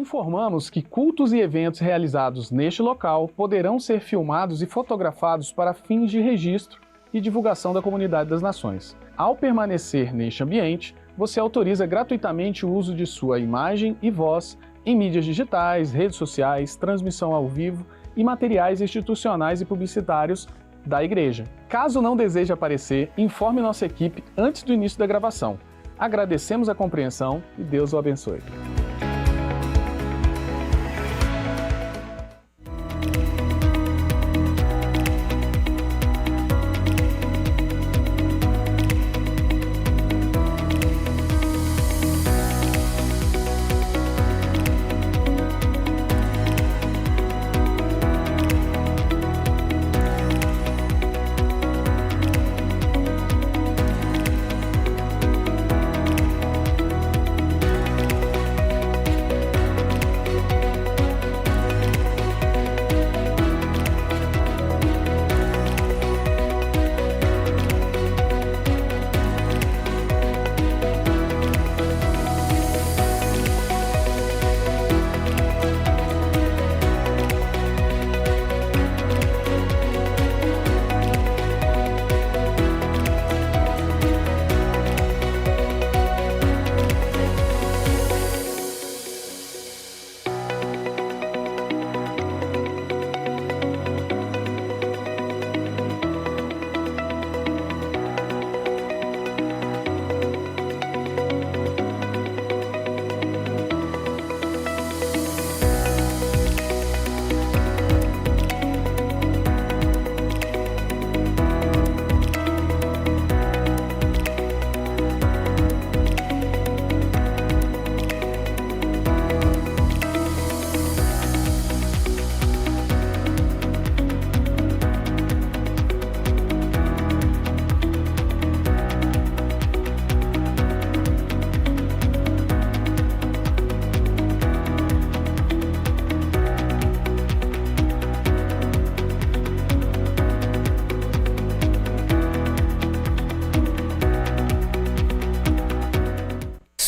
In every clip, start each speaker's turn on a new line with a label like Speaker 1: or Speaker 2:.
Speaker 1: Informamos que cultos e eventos realizados neste local poderão ser filmados e fotografados para fins de registro e divulgação da comunidade das nações. Ao permanecer neste ambiente, você autoriza gratuitamente o uso de sua imagem e voz em mídias digitais, redes sociais, transmissão ao vivo e materiais institucionais e publicitários da igreja. Caso não deseje aparecer, informe nossa equipe antes do início da gravação. Agradecemos a compreensão e Deus o abençoe.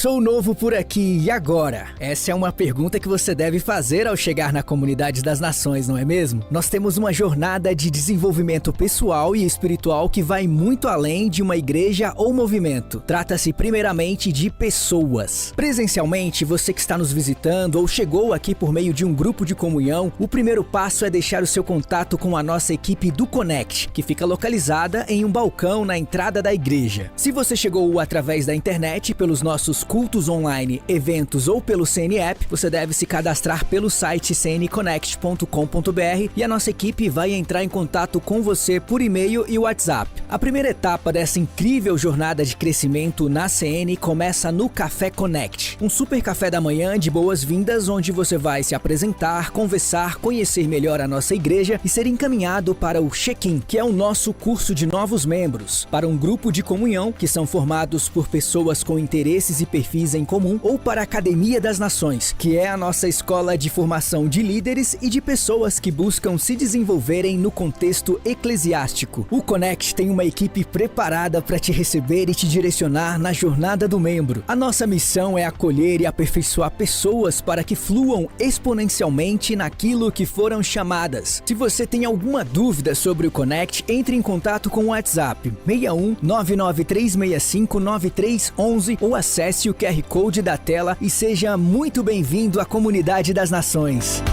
Speaker 2: Sou novo por aqui, e agora? Essa é uma pergunta que você deve fazer ao chegar na Comunidade das Nações, não é mesmo? Nós temos uma jornada de desenvolvimento pessoal e espiritual que vai muito além de uma igreja ou movimento. Trata-se primeiramente de pessoas. Presencialmente, você que está nos visitando ou chegou aqui por meio de um grupo de comunhão, o primeiro passo é deixar o seu contato com a nossa equipe do Connect, que fica localizada em um balcão na entrada da igreja. Se você chegou através da internet, pelos nossos cultos online, eventos ou pelo CN App, você deve se cadastrar pelo site cnconnect.com.br e a nossa equipe vai entrar em contato com você por e-mail e WhatsApp. A primeira etapa dessa incrível jornada de crescimento na CN começa no Café Connect, um super café da manhã de boas-vindas onde você vai se apresentar, conversar, conhecer melhor a nossa igreja e ser encaminhado para o Check-in, que é o nosso curso de novos membros, para um grupo de comunhão que são formados por pessoas com interesses e perfis em comum, ou para a Academia das Nações, que é a nossa escola de formação de líderes e de pessoas que buscam se desenvolverem no contexto eclesiástico. O Connect tem uma equipe preparada para te receber e te direcionar na jornada do membro. A nossa missão é acolher e aperfeiçoar pessoas para que fluam exponencialmente naquilo que foram chamadas. Se você tem alguma dúvida sobre o Connect, entre em contato com o WhatsApp 61 99365 9311 ou acesse o QR Code da tela e seja muito bem-vindo à Comunidade das Nações.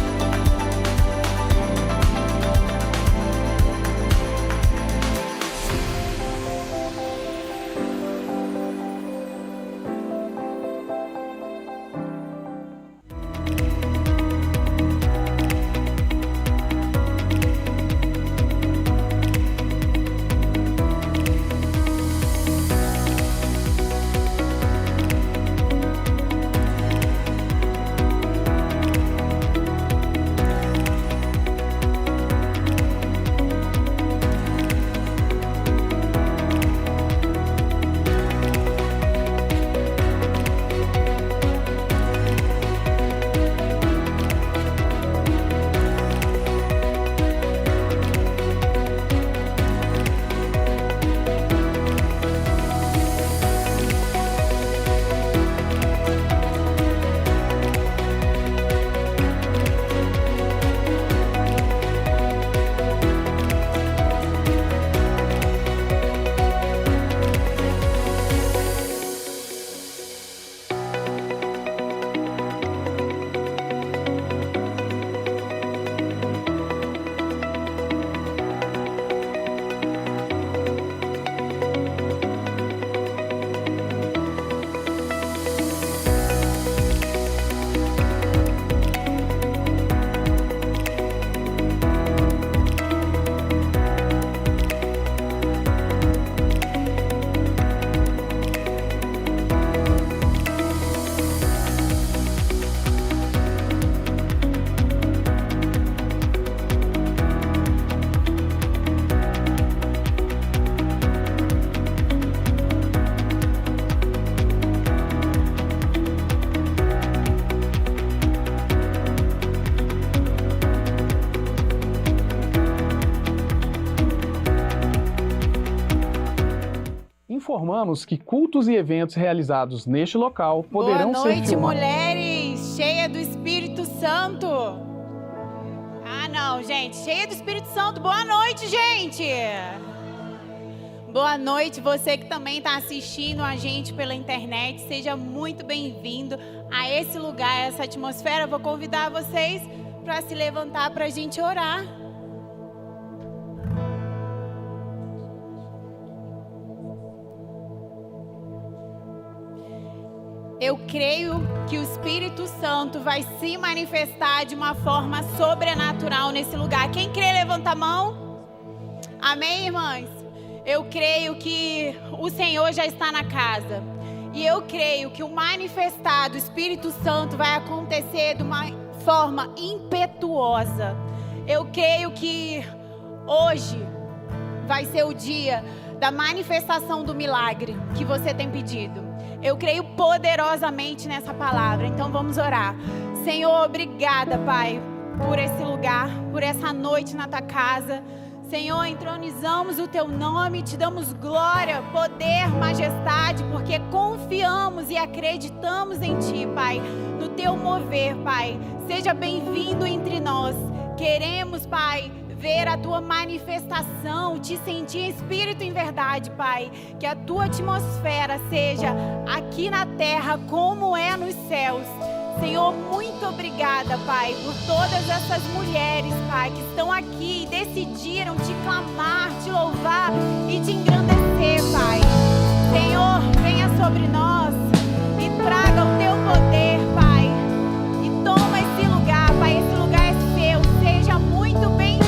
Speaker 1: informamos que cultos e eventos realizados neste local poderão ser filmados.
Speaker 3: Boa noite, mulheres, cheia do Espírito Santo. Ah, não, gente, cheia do Espírito Santo. Boa noite, gente. Boa noite, você que também está assistindo a gente pela internet. Seja muito bem-vindo a esse lugar, a essa atmosfera. Vou convidar vocês para se levantar para a gente orar. Eu creio que o Espírito Santo vai se manifestar de uma forma sobrenatural nesse lugar. Quem crê, levanta a mão. Amém, irmãs? Eu creio que o Senhor já está na casa. E eu creio que o manifestar do Espírito Santo vai acontecer de uma forma impetuosa. Eu creio que hoje vai ser o dia da manifestação do milagre que você tem pedido. Eu creio poderosamente nessa palavra. Então vamos orar. Senhor, obrigada, Pai, por esse lugar, por essa noite na tua casa. Senhor, entronizamos o teu nome, te damos glória, poder, majestade, porque confiamos e acreditamos em ti, Pai, no teu mover, Pai. Seja bem-vindo entre nós. Queremos, Pai, ver a tua manifestação, te sentir em espírito e em verdade, Pai. Que a tua atmosfera seja aqui na terra como é nos céus. Senhor, muito obrigada, Pai, por todas essas mulheres, Pai, que estão aqui e decidiram te clamar, te louvar e te engrandecer, Pai. Senhor, venha sobre nós e traga o teu poder, Pai. E toma esse lugar, Pai, esse lugar é seu. Seja muito bem-vindo.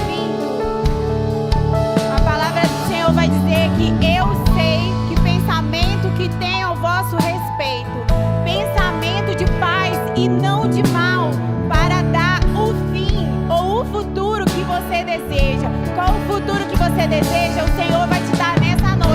Speaker 3: A palavra do Senhor vai dizer que eu sei que pensamento que tem ao vosso respeito, pensamento de paz e não de mal, para dar o fim ou o futuro que você deseja. Qual o futuro que você deseja? O Senhor vai te dar nessa noite.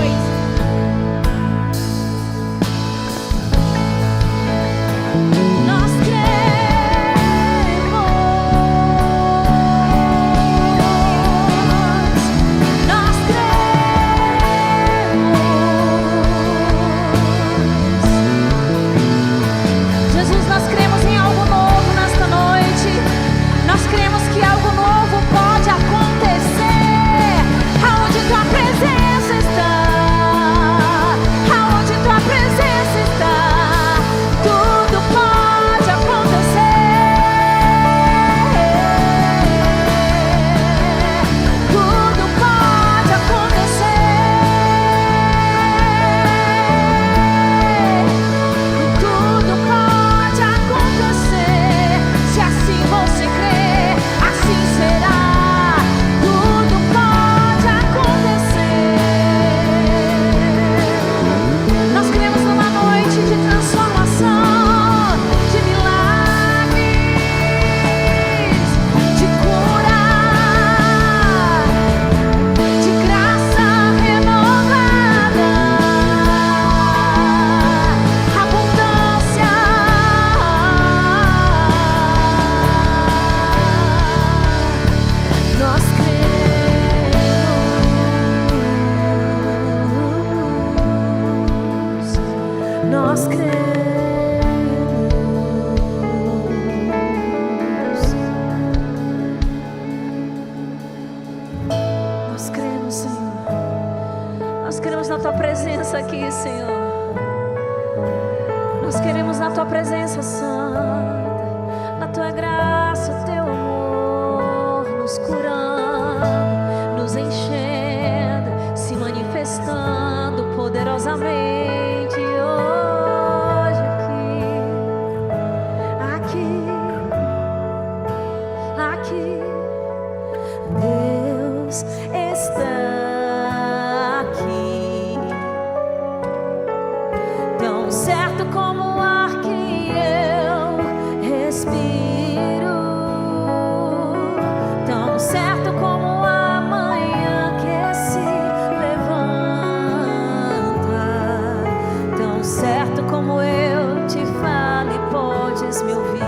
Speaker 3: Nós cremos que algo novo pode acontecer. Aonde tua presença está, aonde tua presença está, tudo pode acontecer. Tudo pode acontecer. Tudo pode acontecer. Se assim você crê, assim será. Tudo pode acontecer. Nós cremos numa noite de transformação, de milagres, de cura, de graça renovada, abundância. Nós cremos, nós cremos, nós cremos, Senhor. Nós queremos na tua presença aqui, Senhor. Nós queremos na tua presença santa, na tua graça, o teu amor, nos curando, nos enchendo, se manifestando poderosamente hoje aqui. Deus está aqui, tão certo como o ar que eu respiro, tão certo como a manhã que se levanta, tão certo como eu te falo e podes me ouvir.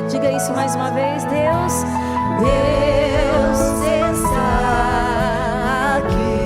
Speaker 3: Diga isso mais uma vez. Deus está aqui.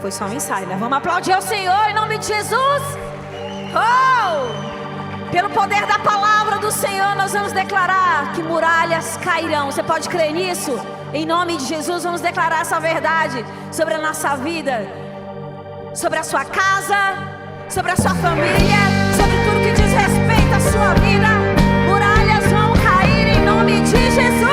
Speaker 4: Foi só um ensaio, né? Vamos aplaudir ao Senhor em nome de Jesus. Oh! Pelo poder da palavra do Senhor, nós vamos declarar que muralhas cairão. Você pode crer nisso? Em nome de Jesus, vamos declarar essa verdade sobre a nossa vida, sobre a sua casa, sobre a sua família, sobre tudo que diz respeito à sua vida. Muralhas vão cair em nome de Jesus.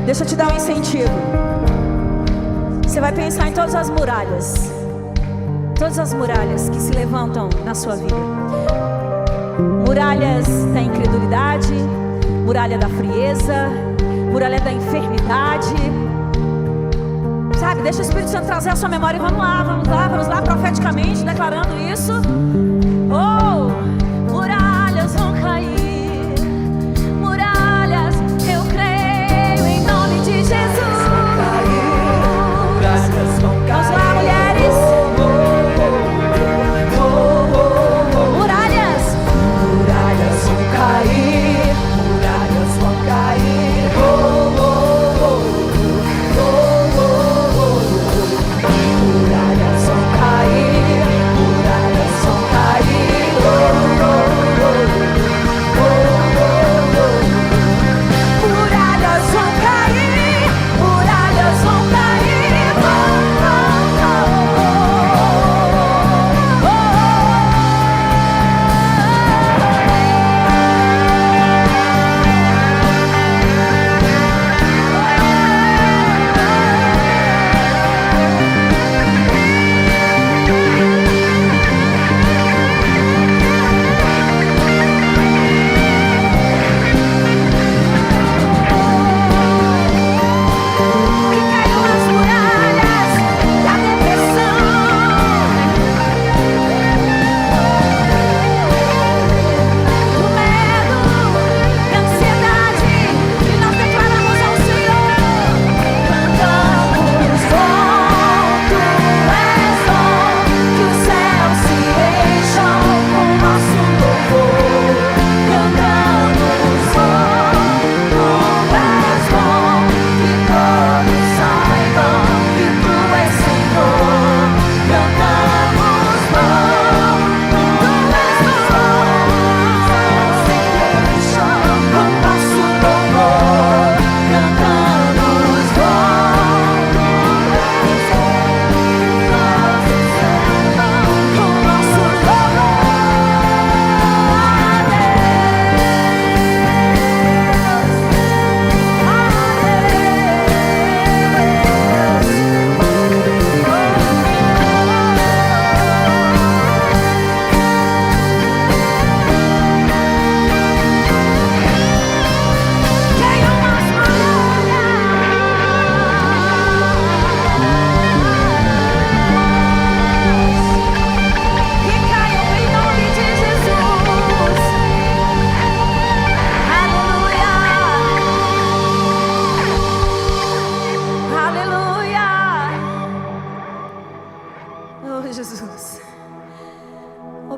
Speaker 4: Deixa eu te dar um incentivo. Você vai pensar em todas as muralhas que se levantam na sua vida. Muralhas da incredulidade, muralha da frieza, muralha da enfermidade. Sabe, deixa o Espírito Santo trazer a sua memória e vamos lá profeticamente declarando isso. Oh, muralhas vão cair. Muralhas, eu creio em nome de Jesus.
Speaker 5: Muralhas vão cair.
Speaker 4: Vamos lá, mulheres. Muralhas.
Speaker 5: Muralhas vão cair. Muralhas vão cair. Muralhas vão cair. Muralhas vão cair.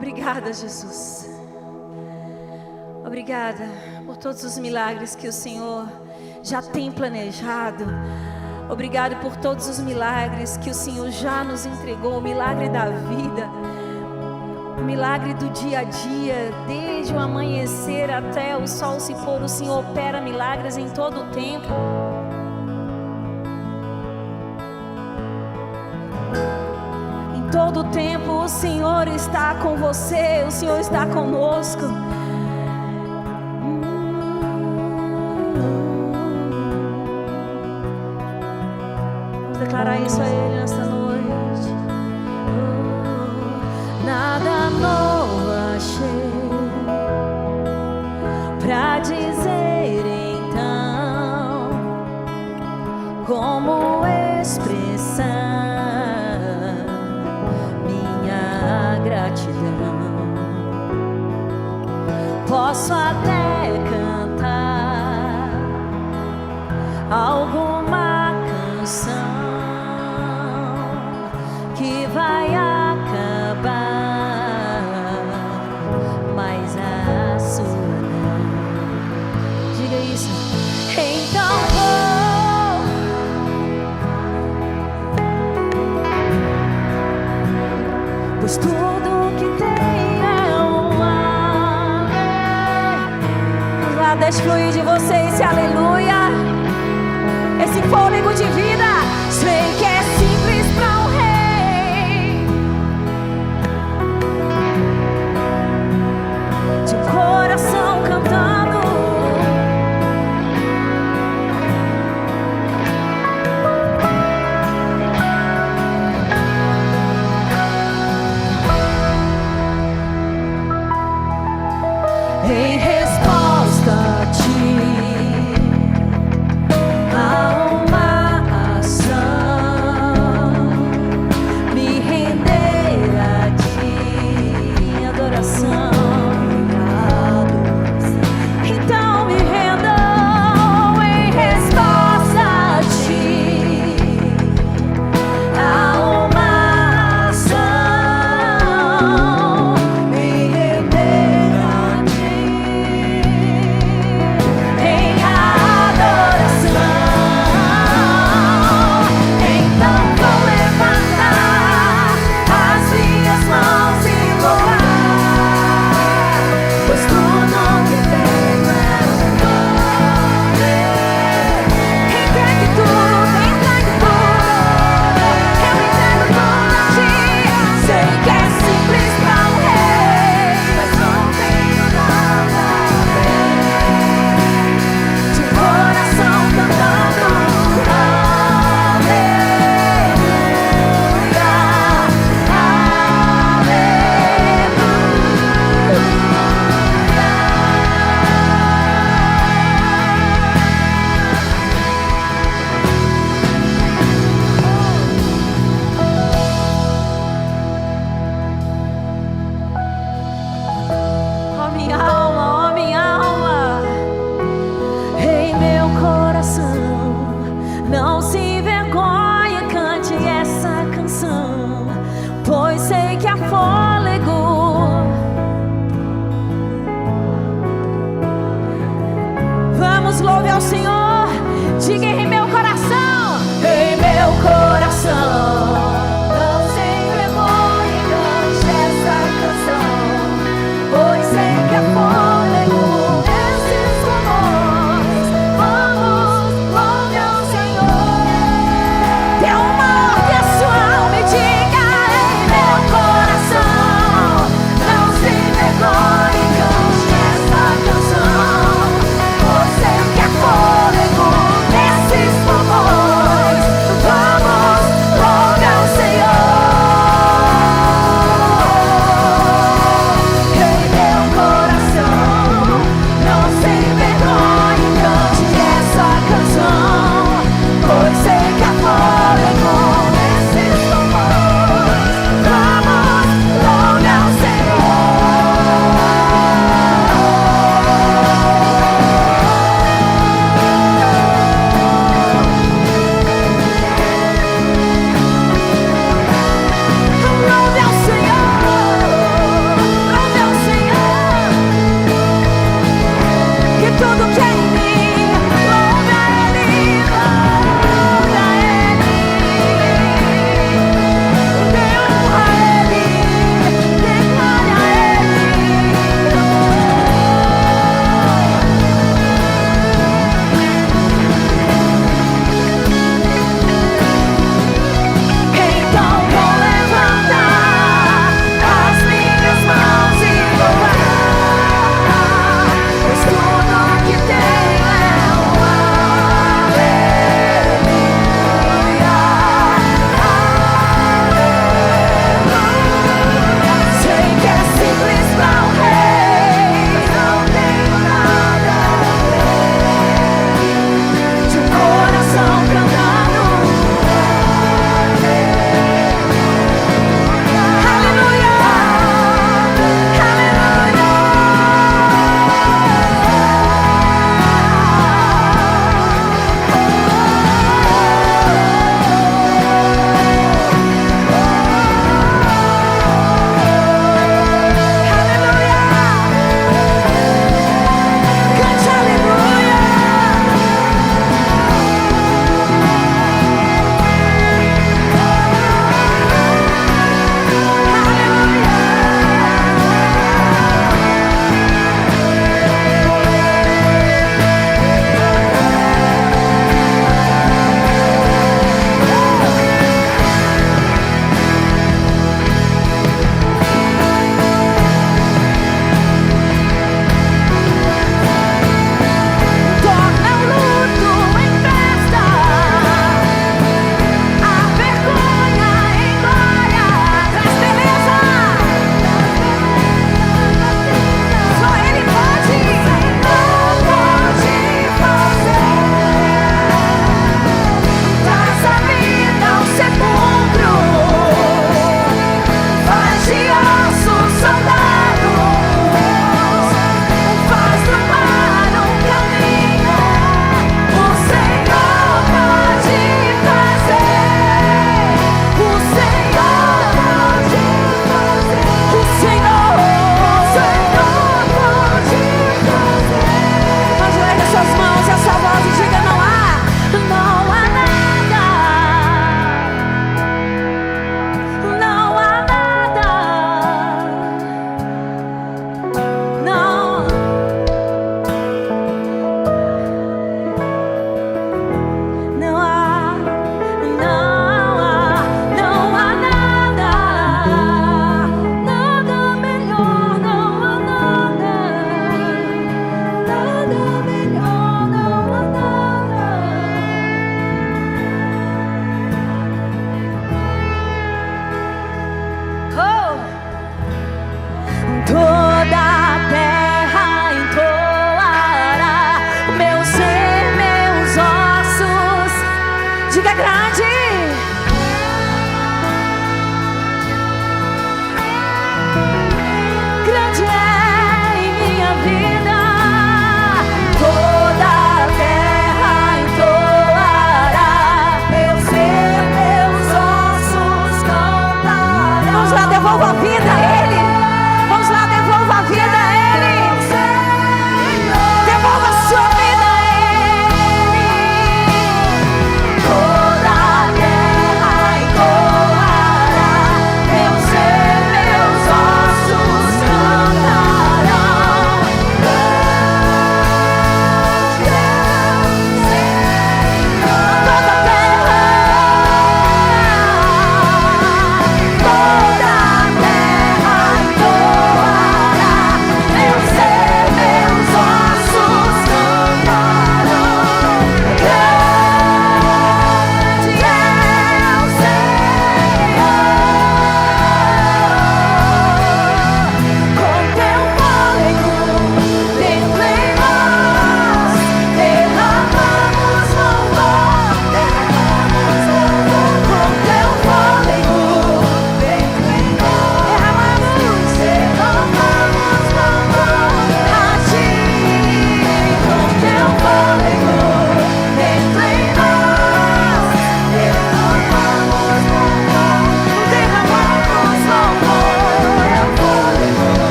Speaker 4: Obrigada, Jesus. Obrigada por todos os milagres que o Senhor já tem planejado. Obrigado por todos os milagres que o Senhor já nos entregou. O milagre da vida, o milagre do dia a dia, desde o amanhecer até o sol se pôr. O Senhor opera milagres em todo o tempo. Em todo o tempo o Senhor está com você, o Senhor está conosco. Declarar isso a Ele nesta noite. Nada novo achei pra dizer então, como expressar minha gratidão. Posso até cantar alguma canção que vai acabar, mas a sua não. Diga isso. Então vou, pois tudo que tem é uma. Vamos lá, deixa fluir de você esse aleluia, esse fôlego de vida. Sei que é simples pra um rei, de coração cantando. Em resposta a ti, a uma ação, me render a ti, adoração. Então me rendo em resposta a ti, a uma ação, me render a ti, em adoração. Então vou levantar as minhas mãos e louvar, pois tudo que tenho é um nome. Entregue tudo, eu entrego tudo a ti. Sei que é simples pra um rei, mas não tenho nada a ver. De coração cantando aleluia, ó minha alma, ó minha alma. Em meu coração, não se envergonhe, cante essa canção, pois sei que há fôlego. Vamos, louve ao Senhor. Diga em meu coração, em meu coração, não se envergonhe, cante essa canção, pois sei que há fôlego nesses pulmões. Vamos, louve ao Senhor. Dê uma ordem à sua alma e diga em meu coração, não se envergonhe, cante essa canção, pois sei que há fôlego nesses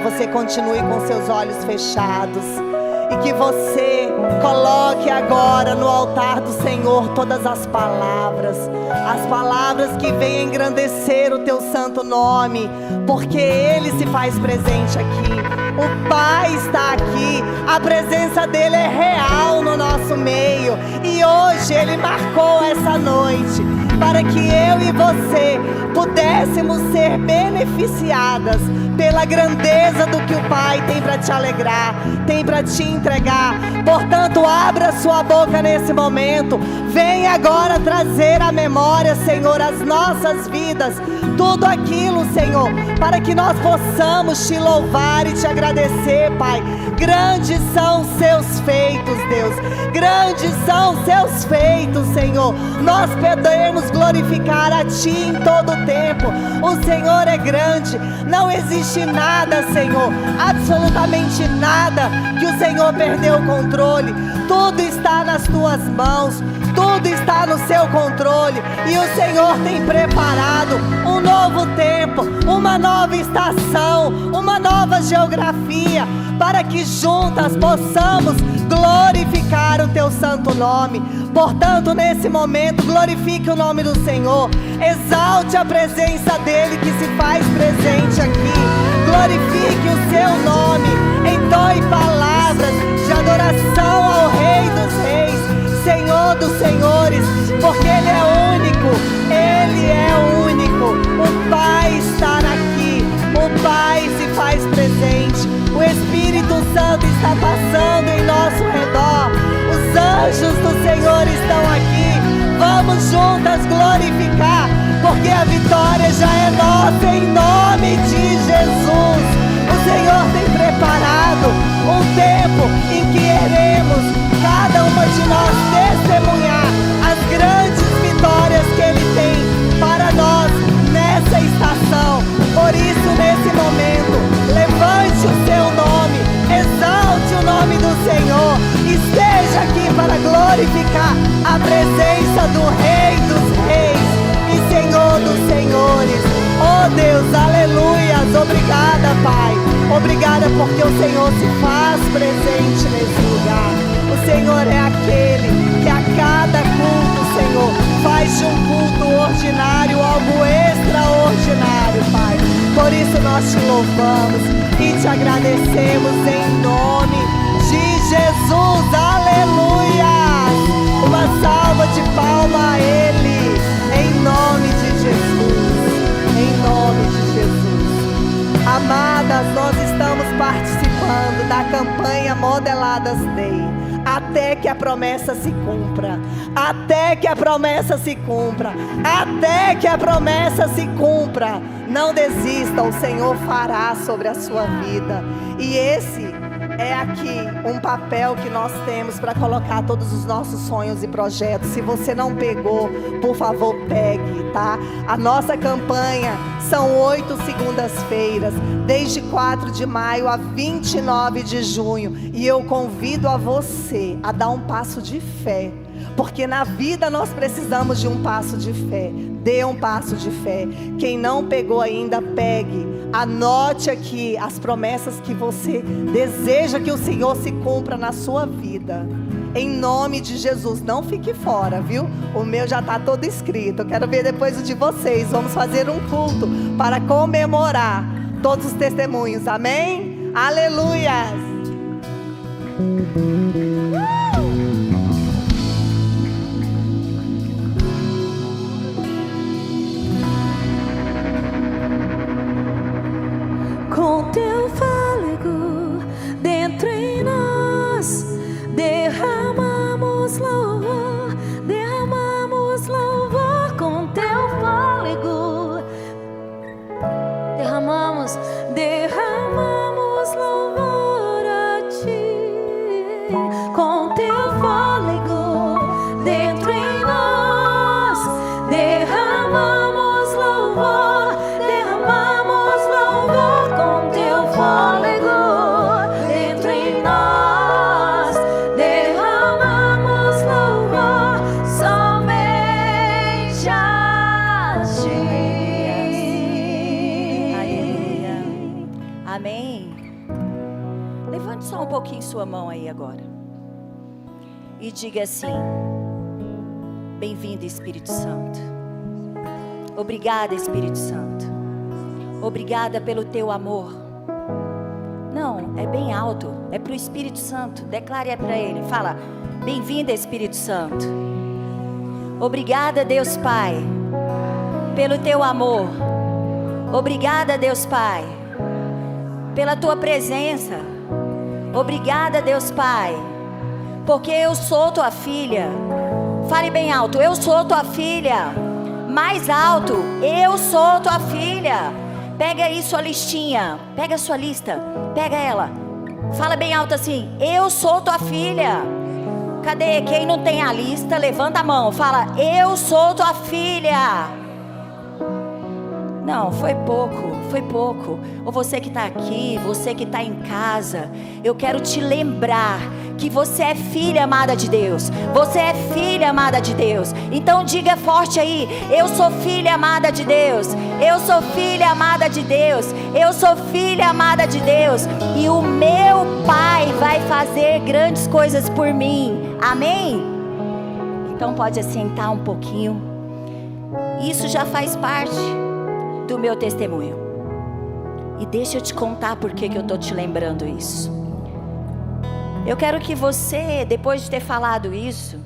Speaker 6: você continue com seus olhos fechados e que você coloque agora no altar do Senhor todas as palavras que venham engrandecer o teu santo nome, porque Ele se faz presente aqui. O Pai está aqui, a presença dEle é real no nosso meio, e hoje Ele marcou essa noite para que eu e você pudéssemos ser beneficiadas pela grandeza do que o Pai tem para te alegrar, tem para te entregar. Portanto, abra sua boca nesse momento, vem agora trazer à memória, Senhor, as nossas vidas, tudo aquilo, Senhor, para que nós possamos te louvar e te agradecer, Pai. Grandes são seus feitos, Deus, grandes são seus feitos, Senhor. Nós podemos glorificar a Ti em todo o tempo. O Senhor é grande, não existe nada, Senhor, absolutamente nada que o Senhor perdeu o controle. Tudo está nas Tuas mãos, tudo está no Seu controle, e o Senhor tem preparado um novo tempo, uma nova estação, uma nova geografia, para que juntas possamos glorificar o Teu santo nome. Portanto, nesse momento, glorifique o nome do Senhor, exalte a presença dEle que se faz presente aqui, glorifique o Seu nome, entoe palavras de adoração ao Rei dos Reis, Senhor dos Senhores, porque Ele é único, Ele é único. O Pai está aqui, o Pai se faz presente, o Espírito Santo está passando em nosso redor, os anjos do Senhor estão aqui. Vamos juntas glorificar, porque a vitória já é nossa em nome de Jesus. O Senhor tem preparado um tempo em que iremos, cada uma de nós, testemunhar as grandes vitórias que Ele tem para nós nessa estação. Por isso, nesse momento, levante o seu nome, exalte o nome do Senhor, esteja aqui para glorificar a presença do Rei dos Reis e Senhor dos Senhores. Oh Deus, aleluias, obrigada, Pai, obrigada porque o Senhor se faz presente nesse lugar. O Senhor é aquele que a cada culto, Senhor, faz de um culto ordinário algo extraordinário, Pai. Por isso nós te louvamos e te agradecemos em nome de Jesus, aleluia. Uma salva de palma a Ele, em nome de Jesus, em nome de Jesus. Amadas, nós estamos participando da campanha Modeladas Day, até que a promessa se cumpra, até que a promessa se cumpra, até que a promessa se cumpra. Não desista, o Senhor fará sobre a sua vida. E esse é aqui um papel que nós temos para colocar todos os nossos sonhos e projetos. Se você não pegou, por favor, pegue, tá? A nossa campanha são 8 segundas-feiras, desde 4 de maio a 29 de junho. E eu convido a você a dar um passo de fé, porque na vida nós precisamos de um passo de fé. Dê um passo de fé. Quem não pegou ainda, pegue. Anote aqui as promessas que você deseja que o Senhor se cumpra na sua vida. Em nome de Jesus, não fique fora, viu? O meu já está todo escrito. Eu quero ver depois o de vocês. Vamos fazer um culto para comemorar todos os testemunhos. Amém? Aleluias!
Speaker 4: Com teu fôlego dentro em nós, derramamos louvor, derramamos louvor. Com teu fôlego derramamos louvor a ti. Com teu fôlego dentro em nós, derramamos louvor, derramamos louvor. Com teu fôlego dentro em nós, derramamos louvor somente a ti.
Speaker 6: Aleluia.
Speaker 4: Amém. Levante só um pouquinho sua mão aí agora. E diga assim: bem-vindo, Espírito Santo. Obrigada, Espírito Santo. Obrigada pelo teu amor. Não, é bem alto. É para o Espírito Santo. Declare para ele. Fala: bem-vindo, Espírito Santo. Obrigada, Deus Pai, pelo teu amor. Obrigada, Deus Pai, pela tua presença. Obrigada, Deus Pai, porque eu sou tua filha. Fale bem alto: eu sou tua filha. Mais alto: eu sou tua filha. Pega aí sua listinha. Pega a sua lista. Pega ela. Fala bem alto assim: eu sou tua filha. Cadê? Quem não tem a lista, levanta a mão. Fala: eu sou tua filha. Não, foi pouco, foi pouco. Ou você que está aqui, você que está em casa, eu quero te lembrar que você é filha amada de Deus. Você é filha amada de Deus. Então diga forte aí: eu sou filha amada de Deus. Eu sou filha amada de Deus. Eu sou filha amada de Deus. E o meu Pai vai fazer grandes coisas por mim. Amém? Então pode assentar um pouquinho. Isso já faz parte do meu testemunho. E deixa eu te contar por que eu estou te lembrando isso. Eu quero que você, depois de ter falado isso,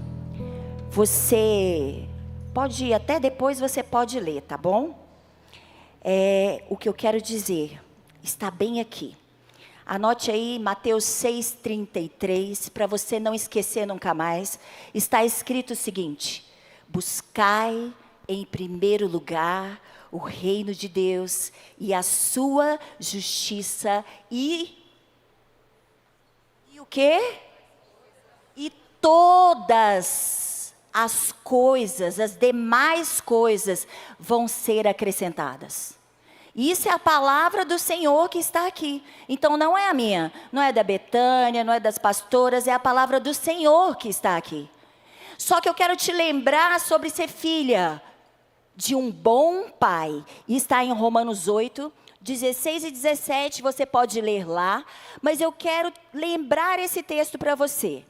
Speaker 4: você pode ir, até depois você pode ler, tá bom? O que eu quero dizer está bem aqui. Anote aí Mateus 6,33, para você não esquecer nunca mais. Está escrito o seguinte: buscai em primeiro lugar o reino de Deus e a sua justiça e o quê? E todas as coisas, as demais coisas vão ser acrescentadas. Isso é a palavra do Senhor que está aqui. Então não é a minha, não é da Betânia, não é das pastoras, é a palavra do Senhor que está aqui. Só que eu quero te lembrar sobre ser filha de um bom pai. E está em Romanos 8, 16 e 17, você pode ler lá. Mas eu quero lembrar esse texto para você.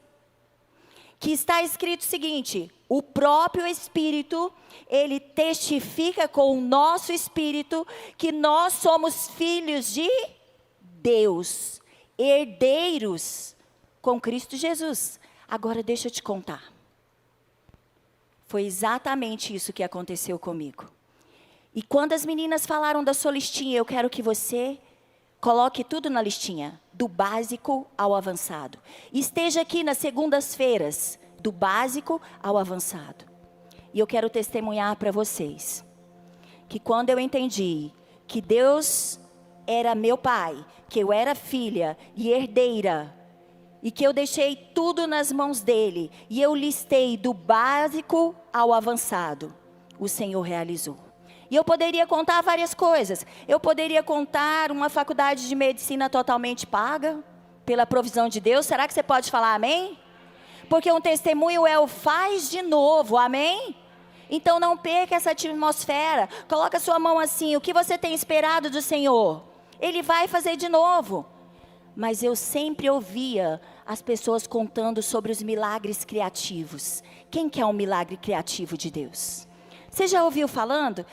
Speaker 4: Que está escrito o seguinte: o próprio Espírito, ele testifica com o nosso espírito que nós somos filhos de Deus, herdeiros com Cristo Jesus. Agora deixa eu te contar. Foi exatamente isso que aconteceu comigo. E quando as meninas falaram da sua listinha, eu quero que você coloque tudo na listinha, do básico ao avançado. Esteja aqui nas segundas-feiras, do básico ao avançado. E eu quero testemunhar para vocês, que quando eu entendi que Deus era meu pai, que eu era filha e herdeira, e que eu deixei tudo nas mãos dele, e eu listei do básico ao avançado, o Senhor realizou. E eu poderia contar várias coisas. Eu poderia contar uma faculdade de medicina totalmente paga, pela provisão de Deus. Será que você pode falar amém? Porque um testemunho é o faz de novo, amém? Então não perca essa atmosfera. Coloca a sua mão assim: o que você tem esperado do Senhor? Ele vai fazer de novo. Mas eu sempre ouvia as pessoas contando sobre os milagres criativos. Quem quer um milagre criativo de Deus? Você já ouviu falando?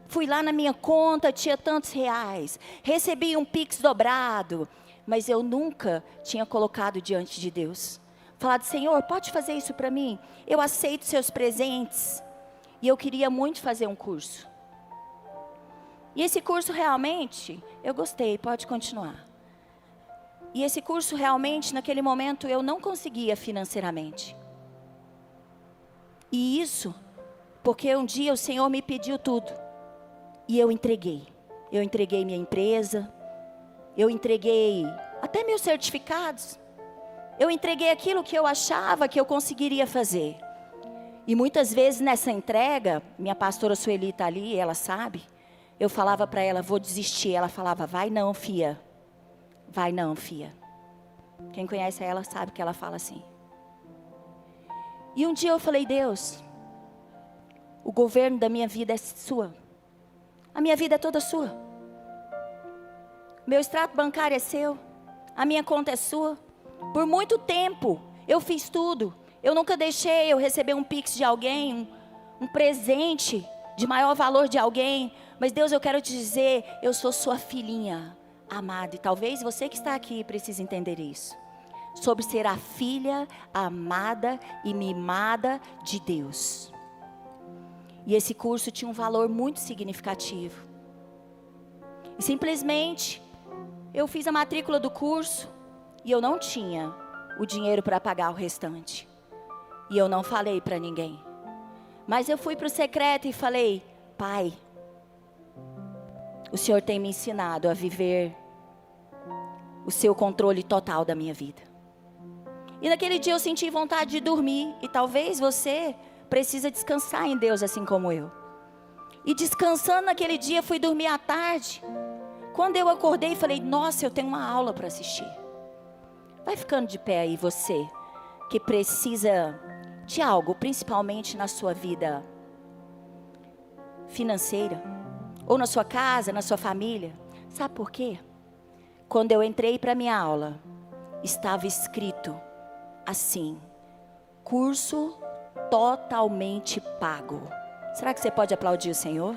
Speaker 4: Fui lá na minha conta, tinha tantos reais. Recebi um Pix dobrado. Mas eu nunca tinha colocado diante de Deus. Falado: Senhor, pode fazer isso para mim? Eu aceito seus presentes. E eu queria muito fazer um curso. E esse curso realmente, eu gostei, pode continuar. E esse curso realmente, naquele momento, eu não conseguia financeiramente. E isso, porque um dia o Senhor me pediu tudo. E eu entreguei. Eu entreguei minha empresa. Eu entreguei até meus certificados. Eu entreguei aquilo que eu achava que eu conseguiria fazer. E muitas vezes nessa entrega, minha pastora Sueli está ali, ela sabe. Eu falava para ela: vou desistir. Ela falava: vai não, fia. Vai não, fia. Quem conhece ela sabe que ela fala assim. E um dia eu falei: Deus, o governo da minha vida é sua. A minha vida é toda sua. Meu extrato bancário é seu, a minha conta é sua. Por muito tempo eu fiz tudo. Eu nunca deixei eu receber um pix de alguém, um presente de maior valor de alguém. Mas Deus, eu quero te dizer, eu sou sua filhinha amada. E talvez você que está aqui precise entender isso. Sobre ser a filha amada e mimada de Deus. E esse curso tinha um valor muito significativo. E simplesmente eu fiz a matrícula do curso e eu não tinha o dinheiro para pagar o restante. E eu não falei para ninguém. Mas eu fui para o secreto e falei: Pai, o Senhor tem me ensinado a viver o seu controle total da minha vida. E naquele dia eu senti vontade de dormir. E talvez você precisa descansar em Deus assim como eu. E descansando naquele dia, fui dormir à tarde. Quando eu acordei, falei: nossa, eu tenho uma aula para assistir. Vai ficando de pé aí você, que precisa de algo, principalmente na sua vida financeira, ou na sua casa, na sua família. Sabe por quê? Quando eu entrei para minha aula, estava escrito assim: curso totalmente pago. Será que você pode aplaudir o Senhor?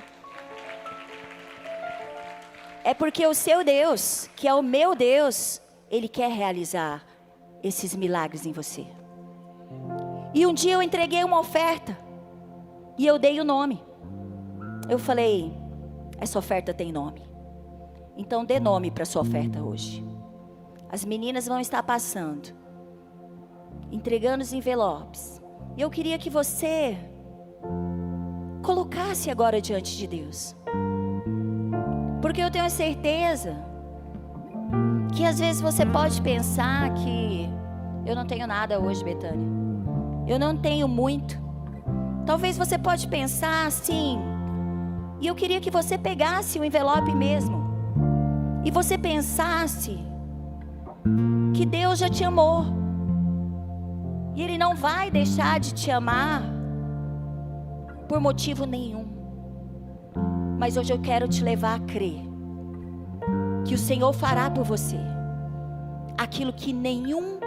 Speaker 4: É porque o seu Deus, que é o meu Deus, Ele quer realizar esses milagres em você. E um dia eu entreguei uma oferta e eu dei o nome. Eu falei: essa oferta tem nome. Então dê nome para sua oferta hoje. As meninas vão estar passando, entregando os envelopes. E eu queria que você colocasse agora diante de Deus. Porque eu tenho certeza que às vezes você pode pensar que eu não tenho nada hoje, Betânia. Eu não tenho muito. Talvez você pode pensar assim. E eu queria que você pegasse o envelope mesmo. E você pensasse que Deus já te amou. E Ele não vai deixar de te amar por motivo nenhum. Mas hoje eu quero te levar a crer que o Senhor fará por você aquilo que nenhum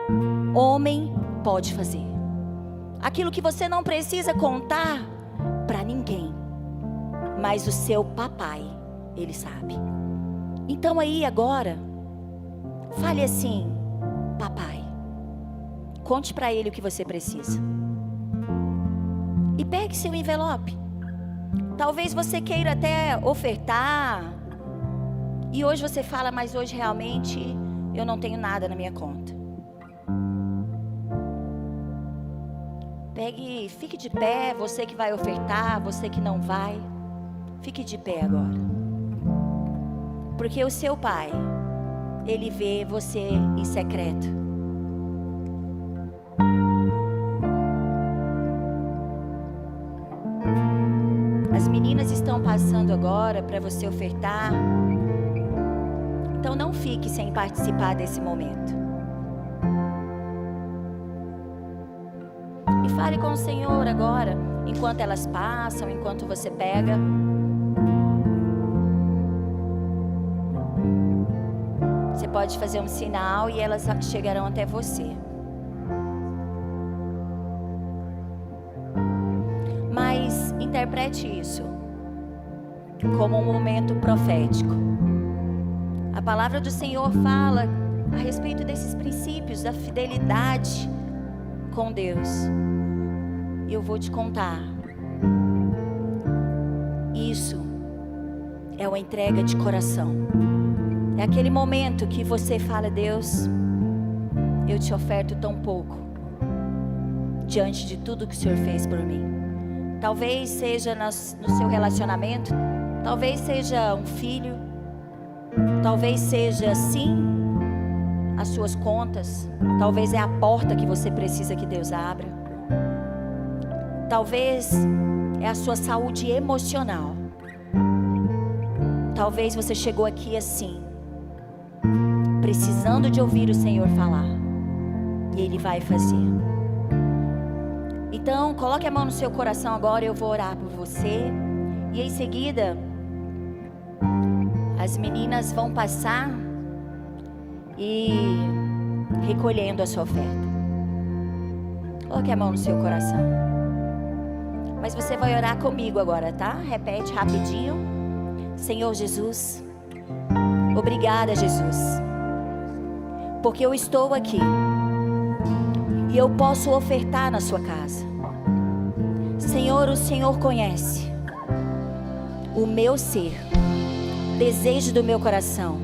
Speaker 4: homem pode fazer. Aquilo que você não precisa contar para ninguém. Mas o seu papai, Ele sabe. Então aí agora, fale assim: papai, conte para Ele o que você precisa. E pegue seu envelope. Talvez você queira até ofertar. E hoje você fala: mas hoje realmente eu não tenho nada na minha conta. Pegue, fique de pé, você que vai ofertar, você que não vai. Fique de pé agora. Porque o seu pai, Ele vê você em secreto. As meninas estão passando agora para você ofertar. Então não fique sem participar desse momento. E fale com o Senhor agora, enquanto elas passam, enquanto você pega. Você pode fazer um sinal e elas chegarão até você. Mas interprete isso como um momento profético. A palavra do Senhor fala a respeito desses princípios, da fidelidade com Deus. E eu vou te contar. Isso é uma entrega de coração. É aquele momento que você fala: Deus, eu te oferto tão pouco diante de tudo que o Senhor fez por mim. Talvez seja no seu relacionamento, talvez seja um filho, talvez seja sim as suas contas, talvez é a porta que você precisa que Deus abra, talvez é a sua saúde emocional, talvez você chegou aqui assim, precisando de ouvir o Senhor falar, e Ele vai fazer. Então coloque a mão no seu coração agora, eu vou orar por você. E em seguida as meninas vão passar e recolhendo a sua oferta. Coloque a mão no seu coração. Mas você vai orar comigo agora, tá? Repete rapidinho. Senhor Jesus, obrigada, Jesus, porque eu estou aqui e eu posso ofertar na sua casa. Senhor, o Senhor conhece o meu ser, desejo do meu coração,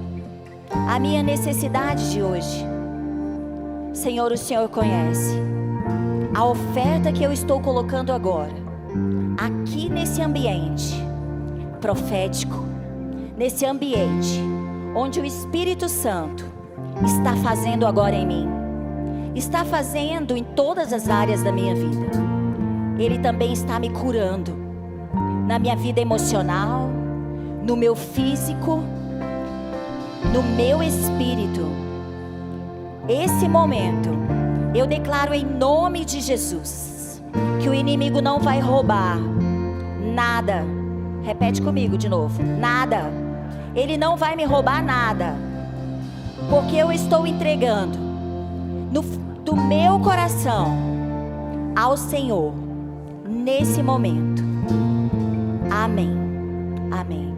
Speaker 4: a minha necessidade de hoje. Senhor, o Senhor conhece a oferta que eu estou colocando agora, aqui nesse ambiente profético, nesse ambiente onde o Espírito Santo está fazendo agora em mim, está fazendo em todas as áreas da minha vida. Ele também está me curando na minha vida emocional, no meu físico, no meu espírito. Esse momento eu declaro em nome de Jesus que o inimigo não vai roubar nada. Repete comigo de novo: nada. Ele não vai me roubar nada, porque eu estou entregando do meu coração ao Senhor nesse momento. Amém. Amém.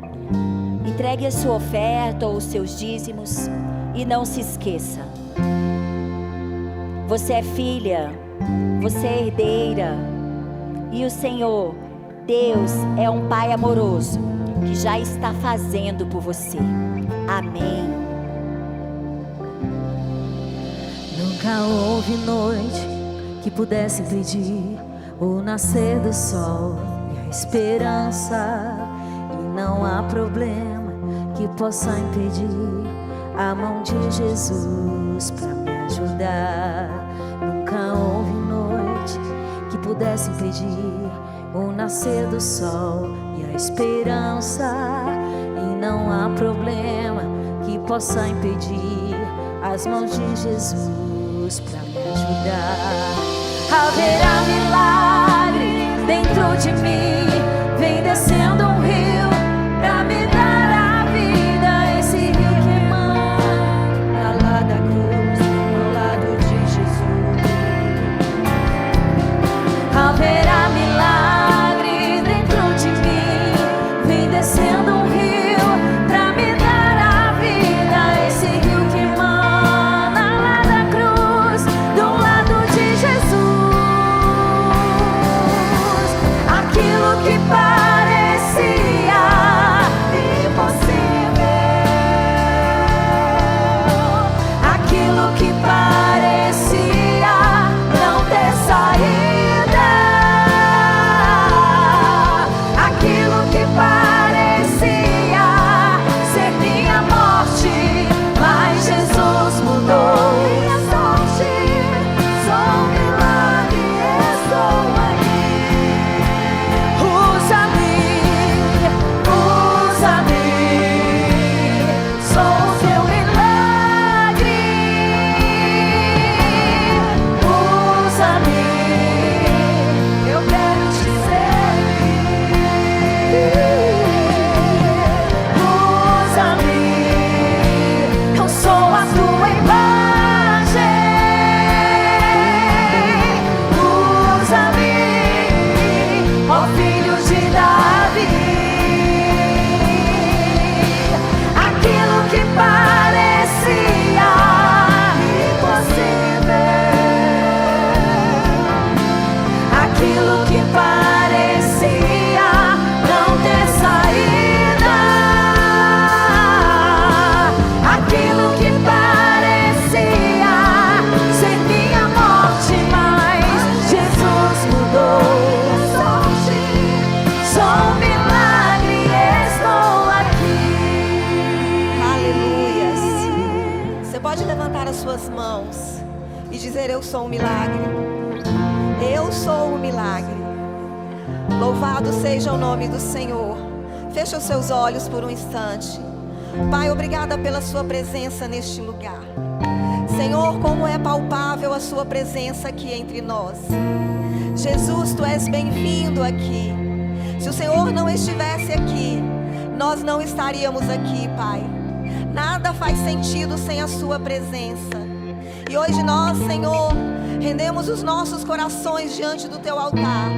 Speaker 4: Entregue a sua oferta ou os seus dízimos e não se esqueça: você é filha, você é herdeira, e o Senhor, Deus, é um Pai amoroso que já está fazendo por você. Amém.
Speaker 5: Nunca houve noite que pudesse impedir o nascer do sol e a esperança, e não há problema que possa impedir a mão de Jesus para me ajudar. Nunca houve noite que pudesse impedir o nascer do sol e a esperança, e não há problema que possa impedir as mãos de Jesus para me ajudar. Haverá milagre dentro de mim, vem descendo um rio pra me dar a vida. Esse rio que emana lá da cruz, ao lado de Jesus. Haverá milagre dentro de mim, vem descendo um rio pra me dar a vida. Esse rio que emana lá da cruz, do lado de Jesus. Aquilo que parecia impossível, aquilo que parecia não ter saída, aquilo que parecia ser minha morte, mas Jesus mudou minha sorte. Sou um milagre, estou aqui. Usa-me, usa-me, sou o teu milagre. Usa-me, eu quero te servir. Usa-me, eu sou a tua imagem. Usa-me, ó filho de Davi. Aquilo que parecia impossível, aquilo que parecia não ter saída, aquilo que parecia ser minha morte, mas Jesus mudou minha sorte. Sou um milagre, estou aqui.
Speaker 6: Aleluias. Você pode levantar as suas mãos e dizer: eu sou um milagre. Eu sou um milagre. Louvado seja o nome do Senhor. Feche os seus olhos por um instante. Pai, obrigada pela sua presença neste lugar. Senhor, como é palpável a sua presença aqui entre nós. Jesus, tu és bem-vindo aqui. Se o Senhor não estivesse aqui, nós não estaríamos aqui, Pai. Nada faz sentido sem a sua presença. E hoje nós, Senhor, rendemos os nossos corações diante do teu altar.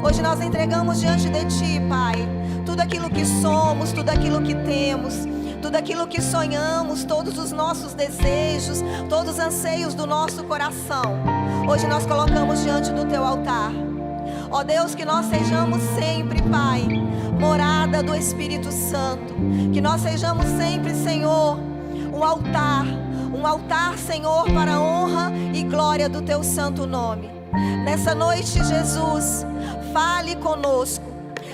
Speaker 6: Hoje nós entregamos diante de ti, Pai, tudo aquilo que somos, tudo aquilo que temos, tudo aquilo que sonhamos, todos os nossos desejos, todos os anseios do nosso coração. Hoje nós colocamos diante do teu altar. Ó Deus, que nós sejamos sempre, Pai, morada do Espírito Santo. Que nós sejamos sempre, Senhor, um altar, Senhor, para a honra e glória do teu santo nome. Nessa noite, Jesus, fale conosco.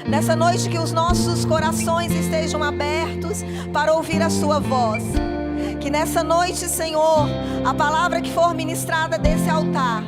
Speaker 6: Nessa noite que os nossos corações estejam abertos para ouvir a sua voz. Que nessa noite, Senhor, a palavra que for ministrada desse altar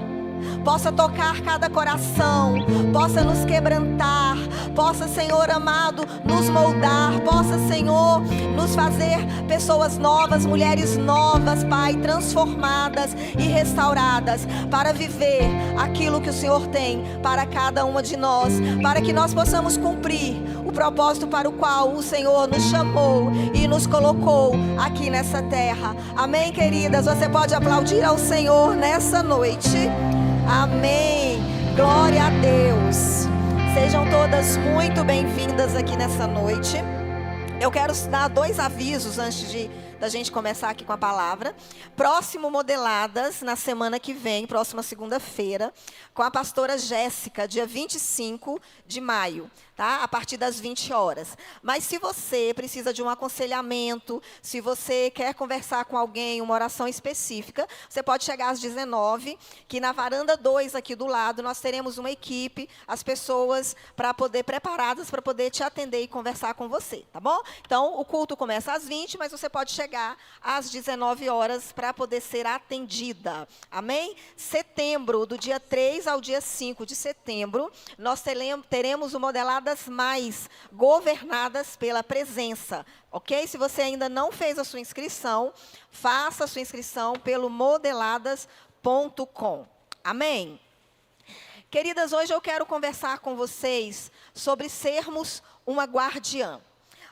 Speaker 6: possa tocar cada coração, possa nos quebrantar, possa, Senhor amado, nos moldar, possa, Senhor, nos fazer pessoas novas, mulheres novas, Pai, transformadas e restauradas, para viver aquilo que o Senhor tem para cada uma de nós, para que nós possamos cumprir o propósito para o qual o Senhor nos chamou e nos colocou aqui nessa terra. Amém, queridas? Você pode aplaudir ao Senhor nessa noite. Amém. Glória a Deus. Sejam todas muito bem-vindas aqui nessa noite. Eu quero dar 2 avisos antes da gente começar aqui com a palavra. Próximo Modeladas, na semana que vem, próxima segunda-feira, com a pastora Jéssica, dia 25 de maio. Tá? A partir das 20 horas. Mas se você precisa de um aconselhamento, se você quer conversar com alguém, uma oração específica, você pode chegar às 19, que na varanda 2 aqui do lado, nós teremos uma equipe, as pessoas preparadas para poder te atender e conversar com você, tá bom? Então, o culto começa às 20, mas você pode chegar às 19 horas para poder ser atendida. Amém? Setembro, do dia 3 ao dia 5 de setembro, nós teremos o Modeladas Mais, governadas pela presença, ok? Se você ainda não fez a sua inscrição, faça a sua inscrição pelo modeladas.com. Amém? Queridas, hoje eu quero conversar com vocês sobre sermos uma guardiã.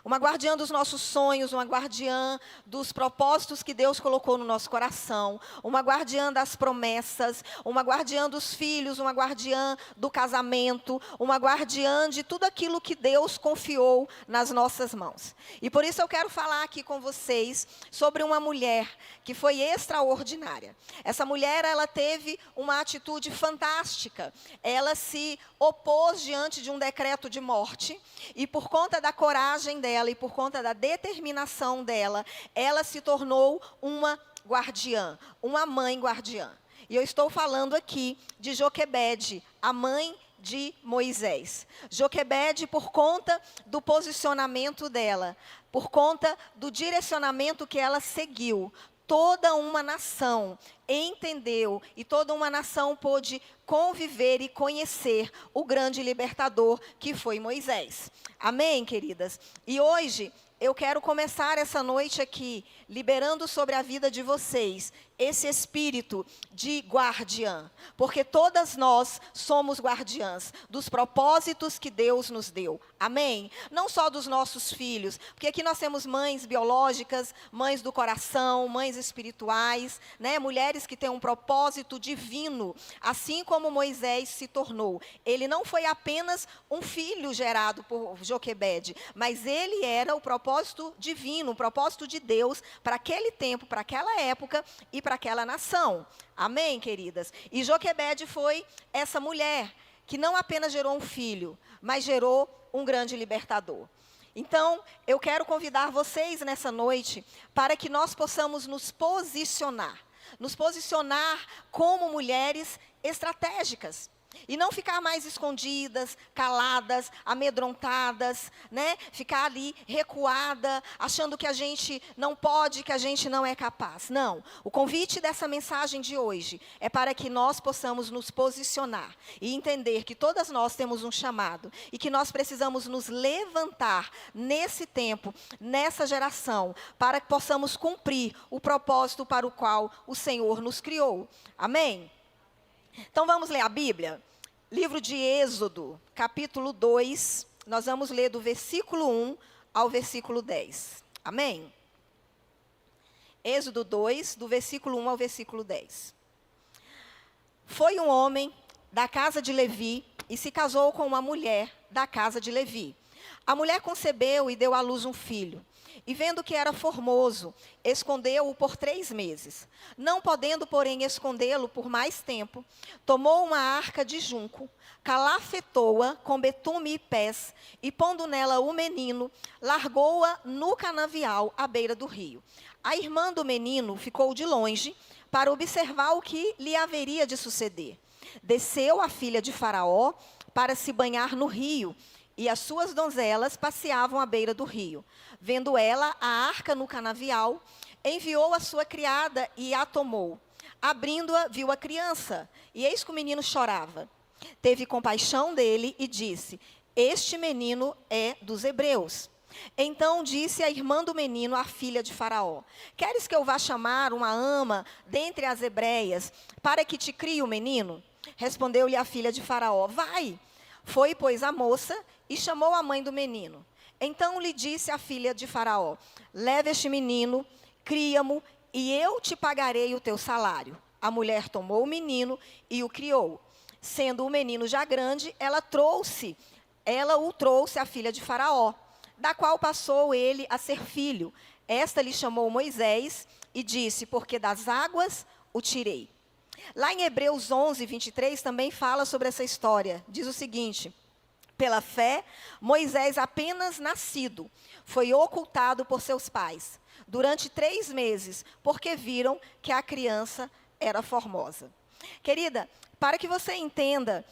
Speaker 6: Uma guardiã dos nossos sonhos, uma guardiã dos propósitos que Deus colocou no nosso coração, uma guardiã das promessas, uma guardiã dos filhos, uma guardiã do casamento, uma guardiã de tudo aquilo que Deus confiou nas nossas mãos. E por isso eu quero falar aqui com vocês sobre uma mulher que foi extraordinária. Essa mulher, ela teve uma atitude fantástica. Ela se opôs diante de um decreto de morte e por conta da coragem dela, e por conta da determinação dela, ela se tornou uma guardiã, uma mãe guardiã. E eu estou falando aqui de Joquebede, a mãe de Moisés. Joquebede, por conta do posicionamento dela, por conta do direcionamento que ela seguiu, toda uma nação entendeu e toda uma nação pôde conviver e conhecer o grande libertador que foi Moisés. Amém, queridas? E hoje eu quero começar essa noite aqui, liberando sobre a vida de vocês esse espírito de guardiã, porque todas nós somos guardiãs dos propósitos que Deus nos deu, amém? Não só dos nossos filhos, porque aqui nós temos mães biológicas, mães do coração, mães espirituais, né? Mulheres que têm um propósito divino, assim como Moisés se tornou. Ele não foi apenas um filho gerado por Joquebede, mas ele era o propósito divino, o propósito de Deus para aquele tempo, para aquela época e para aquela nação. Amém, queridas? E Joquebede foi essa mulher que não apenas gerou um filho, mas gerou um grande libertador. Então, eu quero convidar vocês nessa noite para que nós possamos nos posicionar como mulheres estratégicas. E não ficar mais escondidas, caladas, amedrontadas, né? Ficar ali recuada, achando que a gente não pode, que a gente não é capaz. Não. O convite dessa mensagem de hoje é para que nós possamos nos posicionar e entender que todas nós temos um chamado e que nós precisamos nos levantar nesse tempo, nessa geração, para que possamos cumprir o propósito para o qual o Senhor nos criou. Amém? Então vamos ler a Bíblia? Livro de Êxodo, capítulo 2, nós vamos ler do versículo 1 ao versículo 10. Amém?
Speaker 7: Êxodo 2, do versículo 1 ao versículo 10. Foi um homem da casa de Levi e se casou com uma mulher da casa de Levi. A mulher concebeu e deu à luz um filho. E vendo que era formoso, escondeu-o por 3 meses. Não podendo, porém, escondê-lo por mais tempo, tomou uma arca de junco, calafetou-a com betume e pés, e pondo nela o menino, largou-a no canavial à beira do rio. A irmã do menino ficou de longe para observar o que lhe haveria de suceder. Desceu a filha de Faraó para se banhar no rio, e as suas donzelas passeavam à beira do rio. Vendo ela a arca no canavial, enviou a sua criada e a tomou. Abrindo-a, viu a criança, e eis que o menino chorava. Teve compaixão dele e disse: este menino é dos hebreus. Então disse a irmã do menino, a filha de Faraó: queres que eu vá chamar uma ama dentre as hebreias, para que te crie o menino? Respondeu-lhe a filha de Faraó: vai. Foi, pois, a moça e chamou a mãe do menino. Então lhe disse a filha de Faraó: leva este menino, cria-mo, e eu te pagarei o teu salário. A mulher tomou o menino e o criou. Sendo o menino já grande, ela o trouxe à filha de Faraó, da qual passou ele a ser filho. Esta lhe chamou Moisés e disse: porque das águas o tirei. Lá em Hebreus 11, 23, também fala sobre essa história. Diz o seguinte: pela fé, Moisés, apenas nascido, foi ocultado por seus pais durante 3 meses, porque viram que a criança era formosa. Querida, para que você entenda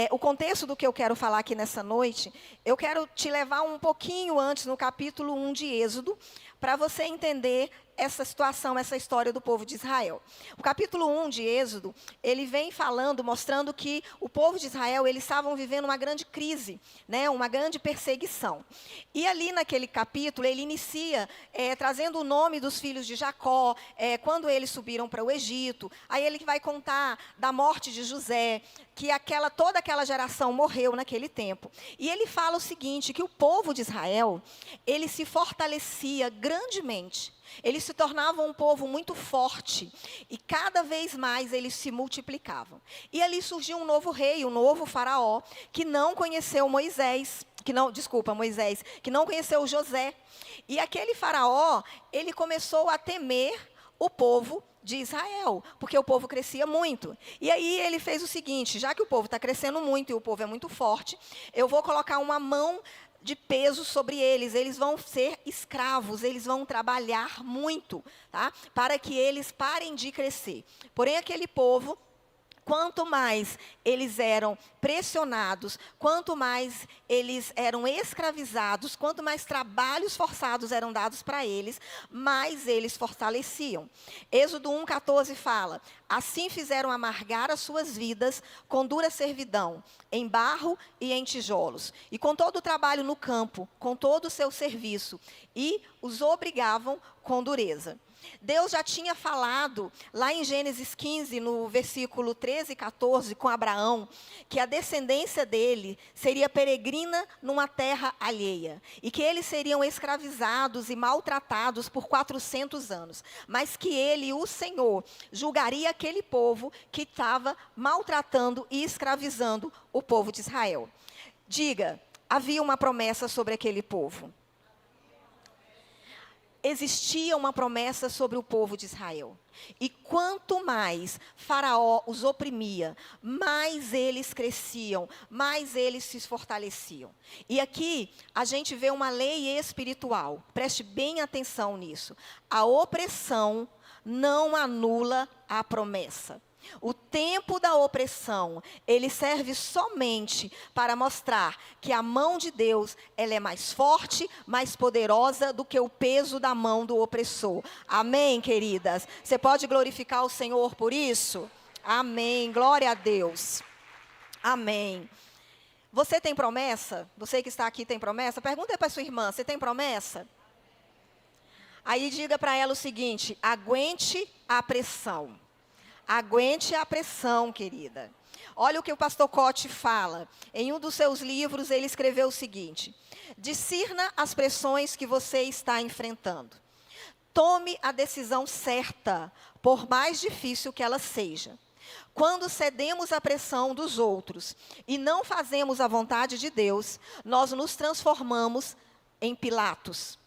Speaker 7: o contexto do que eu quero falar aqui nessa noite, eu quero te levar um pouquinho antes, no capítulo 1 de Êxodo, para você entender essa situação, essa história do povo de Israel. O capítulo 1 de Êxodo, ele vem falando, mostrando que o povo de Israel, eles estavam vivendo uma grande crise, né, uma grande perseguição. E ali naquele capítulo, ele inicia trazendo o nome dos filhos de Jacó, quando eles subiram para o Egito. Aí ele vai contar da morte de José, que toda aquela geração morreu naquele tempo. E ele fala o seguinte, que o povo de Israel, ele se fortalecia grandemente. Eles se tornavam um povo muito forte e cada vez mais eles se multiplicavam. E ali surgiu um novo rei, um novo faraó, que não conheceu Moisés, que não conheceu José. E aquele faraó, ele começou a temer o povo de Israel, porque o povo crescia muito. E aí ele fez o seguinte: já que o povo está crescendo muito e o povo é muito forte, eu vou colocar uma mão de peso sobre eles, eles vão ser escravos, eles vão trabalhar muito, tá? Para que eles parem de crescer. Porém, aquele povo, quanto mais eles eram pressionados, quanto mais eles eram escravizados, quanto mais trabalhos forçados eram dados para eles, mais eles fortaleciam. Êxodo 1,14 fala: assim fizeram amargar as suas vidas com dura servidão, em barro e em tijolos, e com todo o trabalho no campo, com todo o seu serviço, e os obrigavam com dureza. Deus já tinha falado, lá em Gênesis 15, no versículo 13 e 14, com Abraão, que a descendência dele seria peregrina numa terra alheia, e que eles seriam escravizados e maltratados por 400 anos, mas que ele, o Senhor, julgaria aquele povo que estava maltratando e escravizando o povo de Israel. Diga, havia uma promessa sobre aquele povo. Existia uma promessa sobre o povo de Israel. E quanto mais Faraó os oprimia, mais eles cresciam, mais eles se fortaleciam. E aqui a gente vê uma lei espiritual. Preste bem atenção nisso. A opressão não anula a promessa. O tempo da opressão, ele serve somente para mostrar que a mão de Deus, ela é mais forte, mais poderosa do que o peso da mão do opressor. Amém, queridas? Você pode glorificar o Senhor por isso? Amém, glória a Deus. Amém. Você tem promessa? Você que está aqui tem promessa? Pergunta para sua irmã, você tem promessa? Aí diga para ela o seguinte: aguente a pressão. Aguente a pressão, querida. Olha o que o pastor Cote fala. Em um dos seus livros, ele escreveu o seguinte: discirna as pressões que você está enfrentando. Tome a decisão certa, por mais difícil que ela seja. Quando cedemos à pressão dos outros e não fazemos a vontade de Deus, nós nos transformamos em Pilatos.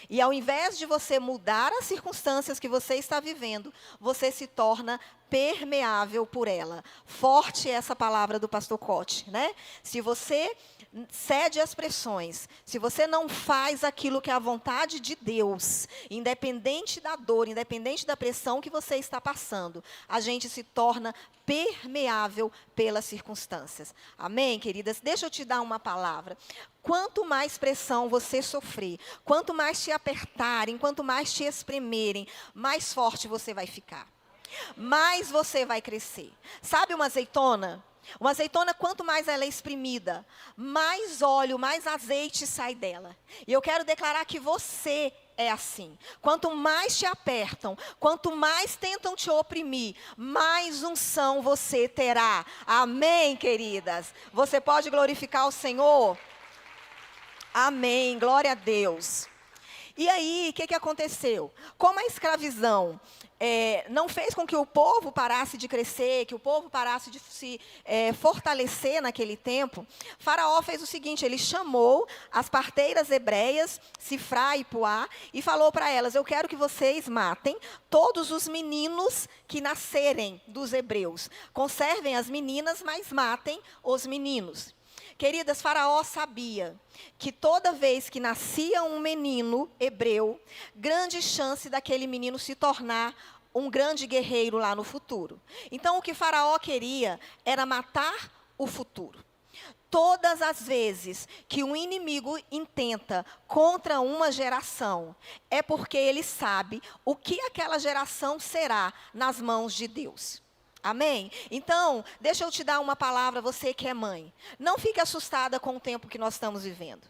Speaker 7: E ao invés de você mudar as circunstâncias que você está vivendo, você se torna permeável por ela. Forte essa palavra do pastor Cote, né? Se você cede às pressões, se você não faz aquilo que é a vontade de Deus, independente da dor, independente da pressão que você está passando, a gente se torna permeável pelas circunstâncias. Amém, queridas? Deixa eu te dar uma palavra. Quanto mais pressão você sofrer, quanto mais te apertarem, quanto mais te espremerem, mais forte você vai ficar. Mais você vai crescer. Sabe uma azeitona? Uma azeitona, quanto mais ela é espremida, mais óleo, mais azeite sai dela. E eu quero declarar que você é assim. Quanto mais te apertam, quanto mais tentam te oprimir, mais unção você terá. Amém, queridas? Você pode glorificar o Senhor? Amém, glória a Deus. E aí, o que aconteceu? Como a escravidão não fez com que o povo parasse de crescer, que o povo parasse de se fortalecer naquele tempo, Faraó fez o seguinte, ele chamou as parteiras hebreias, Sifrá e Puá, e falou para elas, eu quero que vocês matem todos os meninos que nascerem dos hebreus. Conservem as meninas, mas matem os meninos. Queridas, Faraó sabia que toda vez que nascia um menino hebreu, grande chance daquele menino se tornar um grande guerreiro lá no futuro. Então, o que Faraó queria era matar o futuro. Todas as vezes que um inimigo intenta contra uma geração, é porque ele sabe o que aquela geração será nas mãos de Deus. Amém? Então, deixa eu te dar uma palavra, você que é mãe. Não fique assustada com o tempo que nós estamos vivendo.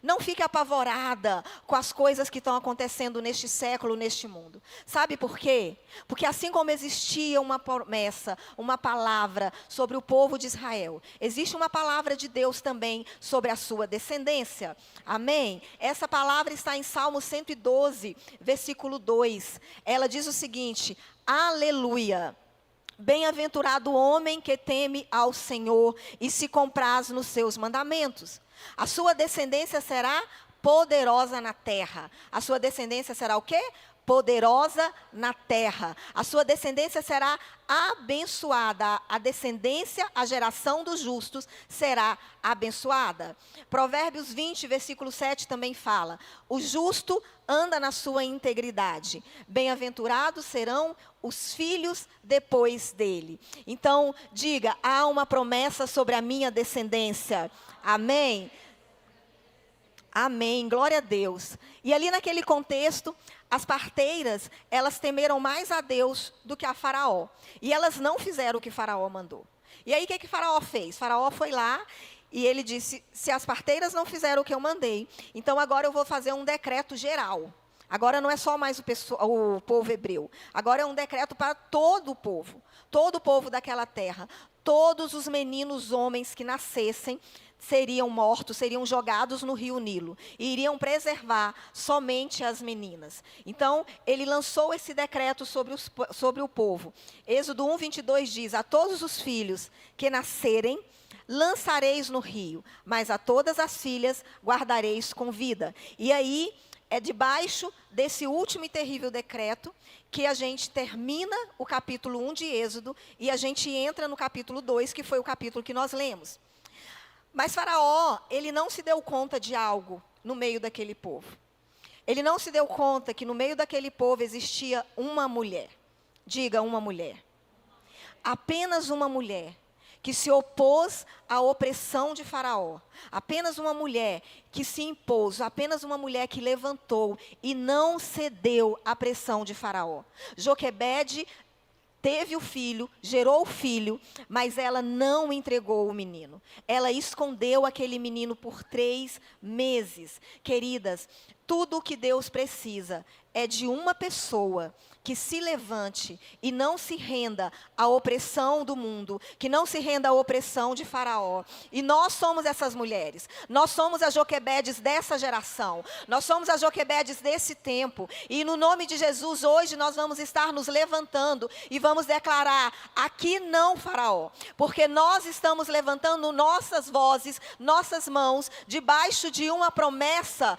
Speaker 7: Não fique apavorada com as coisas que estão acontecendo neste século, neste mundo. Sabe por quê? Porque assim como existia uma promessa, uma palavra sobre o povo de Israel, existe uma palavra de Deus também sobre a sua descendência. Amém? Essa palavra está em Salmo 112, versículo 2. Ela diz o seguinte, aleluia. Bem-aventurado o homem que teme ao Senhor e se compraz nos seus mandamentos. A sua descendência será poderosa na terra. A sua descendência será o quê? Poderosa na terra. A sua descendência será abençoada. A descendência, a geração dos justos será abençoada. Provérbios 20, versículo 7 também fala. O justo anda na sua integridade. Bem-aventurados serão os filhos depois dele. Então, diga, há uma promessa sobre a minha descendência. Amém? Amém, glória a Deus. E ali naquele contexto, as parteiras, elas temeram mais a Deus do que a Faraó. E elas não fizeram o que Faraó mandou. E aí, o que Faraó fez? Faraó foi lá e ele disse, se as parteiras não fizeram o que eu mandei, então agora eu vou fazer um decreto geral. Agora não é só mais o povo hebreu. Agora é um decreto para todo o povo daquela terra. Todos os meninos homens que nascessem seriam mortos, seriam jogados no rio Nilo. E iriam preservar somente as meninas. Então, ele lançou esse decreto sobre o povo. Êxodo 1, 22 diz, a todos os filhos que nascerem, lançareis no rio, mas a todas as filhas guardareis com vida. E aí, é debaixo desse último e terrível decreto que a gente termina o capítulo 1 de Êxodo e a gente entra no capítulo 2, que foi o capítulo que nós lemos. Mas Faraó, ele não se deu conta de algo no meio daquele povo. Ele não se deu conta que no meio daquele povo existia uma mulher. Diga, uma mulher. Apenas uma mulher que se opôs à opressão de Faraó. Apenas uma mulher que se impôs, apenas uma mulher que levantou e não cedeu à pressão de Faraó. Joquebede teve o filho, gerou o filho, mas ela não entregou o menino. Ela escondeu aquele menino por 3 meses. Queridas, Tudo o que Deus precisa é de uma pessoa que se levante e não se renda à opressão do mundo, que não se renda à opressão de Faraó. E nós somos essas mulheres. Nós somos as Joquebedes dessa geração. Nós somos as Joquebedes desse tempo. E no nome de Jesus, hoje nós vamos estar nos levantando e vamos declarar: aqui não, Faraó. Porque nós estamos levantando nossas vozes, nossas mãos, debaixo de uma promessa,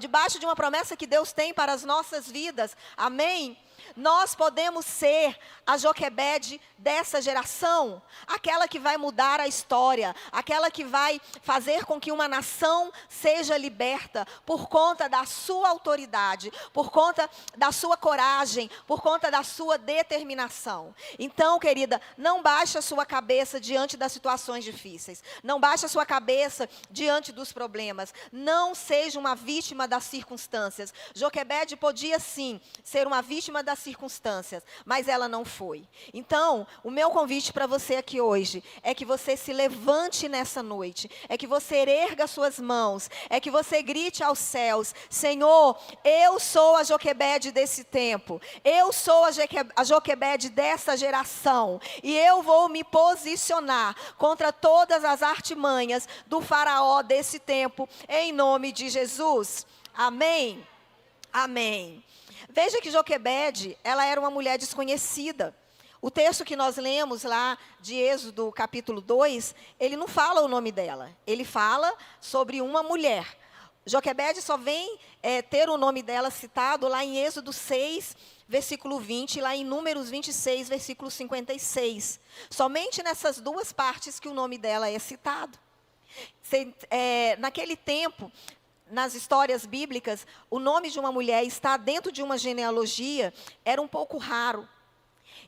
Speaker 7: debaixo de uma promessa que Deus tem para as nossas vidas. Amém? Nós podemos ser a Joquebede dessa geração, aquela que vai mudar a história, aquela que vai fazer com que uma nação seja liberta por conta da sua autoridade, por conta da sua coragem, por conta da sua determinação. Então, querida, não baixe a sua cabeça diante das situações difíceis, não baixe a sua cabeça diante dos problemas, não seja uma vítima das circunstâncias. Joquebede podia sim ser uma vítima das circunstâncias, mas ela não foi. Então, o meu convite para você aqui hoje é que você se levante nessa noite, é que você erga suas mãos, é que você grite aos céus: Senhor, eu sou a Joquebede desse tempo, eu sou a Joquebede dessa geração, e eu vou me posicionar contra todas as artimanhas do Faraó desse tempo, em nome de Jesus. Amém? Amém. Veja que Joquebede, ela era uma mulher desconhecida. O texto que nós lemos lá de Êxodo capítulo 2, ele não fala o nome dela. Ele fala sobre uma mulher. Joquebede só vem ter o nome dela citado lá em Êxodo 6, versículo 20, e lá em Números 26, versículo 56. Somente nessas duas partes que o nome dela é citado. Naquele tempo, nas histórias bíblicas, o nome de uma mulher estar dentro de uma genealogia era um pouco raro.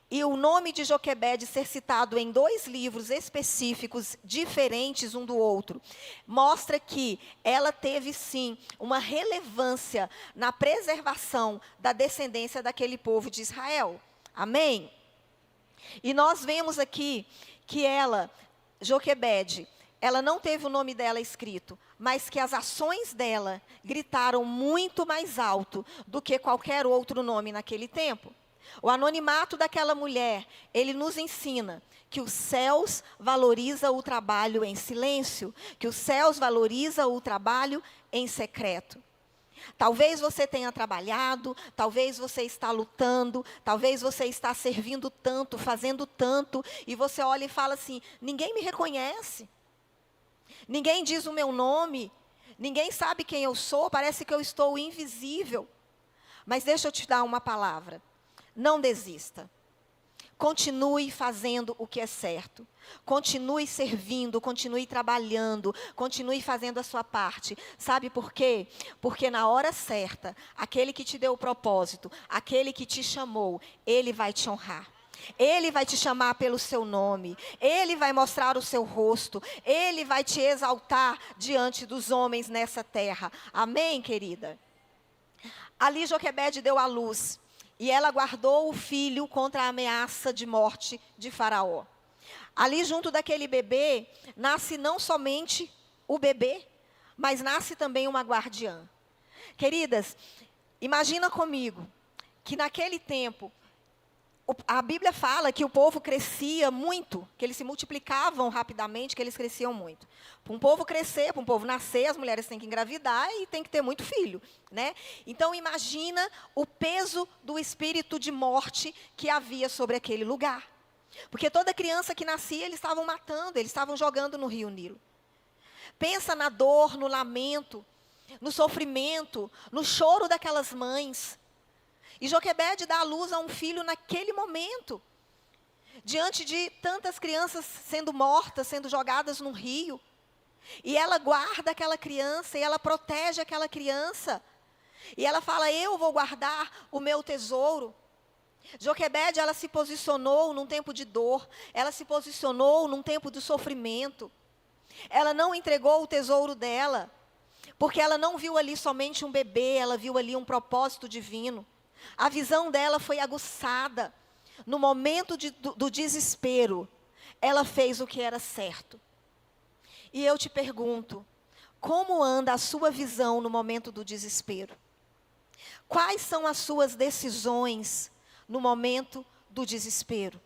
Speaker 7: E o nome de Joquebede ser citado em 2 livros específicos, diferentes um do outro, mostra que ela teve sim uma relevância na preservação da descendência daquele povo de Israel. Amém? E nós vemos aqui que ela, Joquebede, ela não teve o nome dela escrito, mas que as ações dela gritaram muito mais alto do que qualquer outro nome naquele tempo. O anonimato daquela mulher, ele nos ensina que os céus valorizam o trabalho em silêncio, que os céus valorizam o trabalho em secreto. Talvez você tenha trabalhado, talvez você está lutando, talvez você está servindo tanto, fazendo tanto, e você olha e fala assim: ninguém me reconhece. Ninguém diz o meu nome, ninguém sabe quem eu sou, parece que eu estou invisível. Mas deixa eu te dar uma palavra: não desista. Continue fazendo o que é certo. Continue servindo, continue trabalhando, continue fazendo a sua parte. Sabe por quê? Porque na hora certa, aquele que te deu o propósito, aquele que te chamou, ele vai te honrar. Ele vai te chamar pelo seu nome, Ele vai mostrar o seu rosto, Ele vai te exaltar diante dos homens nessa terra. Amém, querida? Ali Joquebede deu à luz, e ela guardou o filho contra a ameaça de morte de Faraó. Ali junto daquele bebê, nasce não somente o bebê, mas nasce também uma guardiã. Queridas, imagina comigo, que naquele tempo, a Bíblia fala que o povo crescia muito, que eles se multiplicavam rapidamente, que eles cresciam muito. Para um povo crescer, para um povo nascer, as mulheres têm que engravidar e têm que ter muito filho, né? Então, imagina o peso do espírito de morte que havia sobre aquele lugar. Porque toda criança que nascia, eles estavam matando, eles estavam jogando no rio Nilo. Pensa na dor, no lamento, no sofrimento, no choro daquelas mães. E Joquebede dá à luz a um filho naquele momento, diante de tantas crianças sendo mortas, sendo jogadas no rio. E ela guarda aquela criança, e ela protege aquela criança. E ela fala: eu vou guardar o meu tesouro. Joquebede, ela se posicionou num tempo de dor, ela se posicionou num tempo de sofrimento. Ela não entregou o tesouro dela, porque ela não viu ali somente um bebê, ela viu ali um propósito divino. A visão dela foi aguçada. No momento do desespero, ela fez o que era certo. E eu te pergunto, Como anda a sua visão no momento do desespero? Quais são as suas decisões no momento do desespero?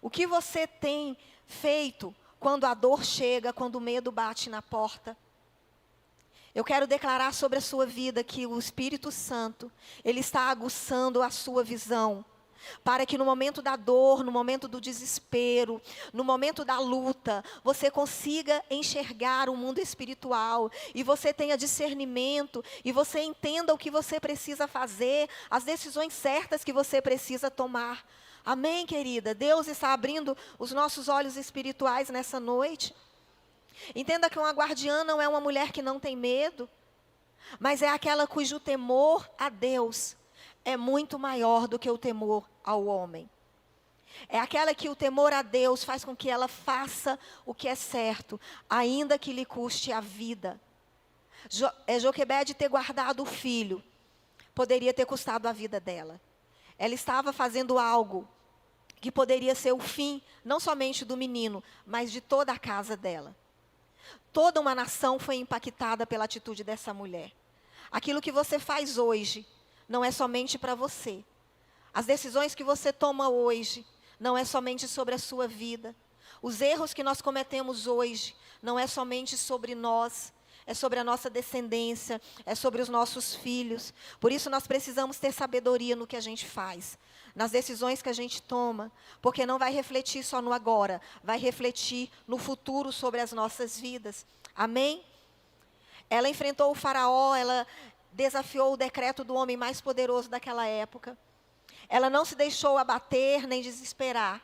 Speaker 7: O que você tem feito quando a dor chega, quando o medo bate na porta? Eu quero declarar sobre a sua vida que o Espírito Santo, Ele está aguçando a sua visão, para que no momento da dor, no momento do desespero, no momento da luta, você consiga enxergar o mundo espiritual, e você tenha discernimento, e você entenda o que você precisa fazer, as decisões certas que você precisa tomar. Amém, querida? Deus está abrindo os nossos olhos espirituais nessa noite. Entenda que uma guardiã não é uma mulher que não tem medo, mas é aquela cujo temor a Deus é muito maior do que o temor ao homem. É aquela que o temor a Deus faz com que ela faça o que é certo, ainda que lhe custe a vida. Joquebede ter guardado o filho poderia ter custado a vida dela. Ela estava fazendo algo que poderia ser o fim, não somente do menino, mas de toda a casa dela. Toda uma nação foi impactada pela atitude dessa mulher. Aquilo que você faz hoje não é somente para você. As decisões que você toma hoje não é somente sobre a sua vida. Os erros que nós cometemos hoje não é somente sobre nós, é sobre a nossa descendência, é sobre os nossos filhos. Por isso nós precisamos ter sabedoria no que a gente faz, nas decisões que a gente toma, porque não vai refletir só no agora, vai refletir no futuro sobre as nossas vidas. Amém? Ela enfrentou o faraó, ela desafiou o decreto do homem mais poderoso daquela época. Ela não se deixou abater nem desesperar.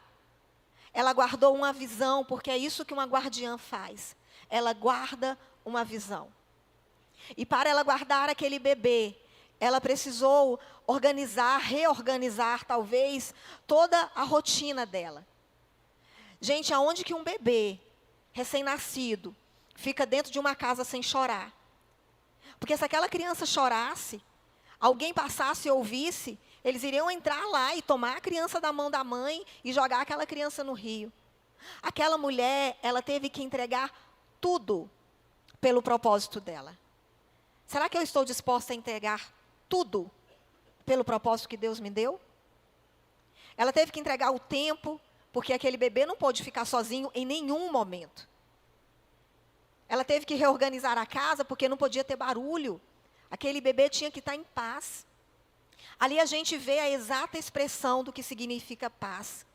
Speaker 7: Ela guardou uma visão, porque é isso que uma guardiã faz. Ela guarda uma visão. E para ela guardar aquele bebê, ela precisou reorganizar talvez toda a rotina dela. Gente, aonde que um bebê recém-nascido fica dentro de uma casa sem chorar? Porque se aquela criança chorasse, alguém passasse e ouvisse, eles iriam entrar lá e tomar a criança da mão da mãe e jogar aquela criança no rio. Aquela mulher, ela teve que entregar tudo pelo propósito dela. Será que eu estou disposta a entregar tudo pelo propósito que Deus me deu? Ela teve que entregar o tempo, porque aquele bebê não pôde ficar sozinho em nenhum momento. Ela teve que reorganizar a casa, porque não podia ter barulho. Aquele bebê tinha que estar em paz. Ali a gente vê a exata expressão do que significa paz.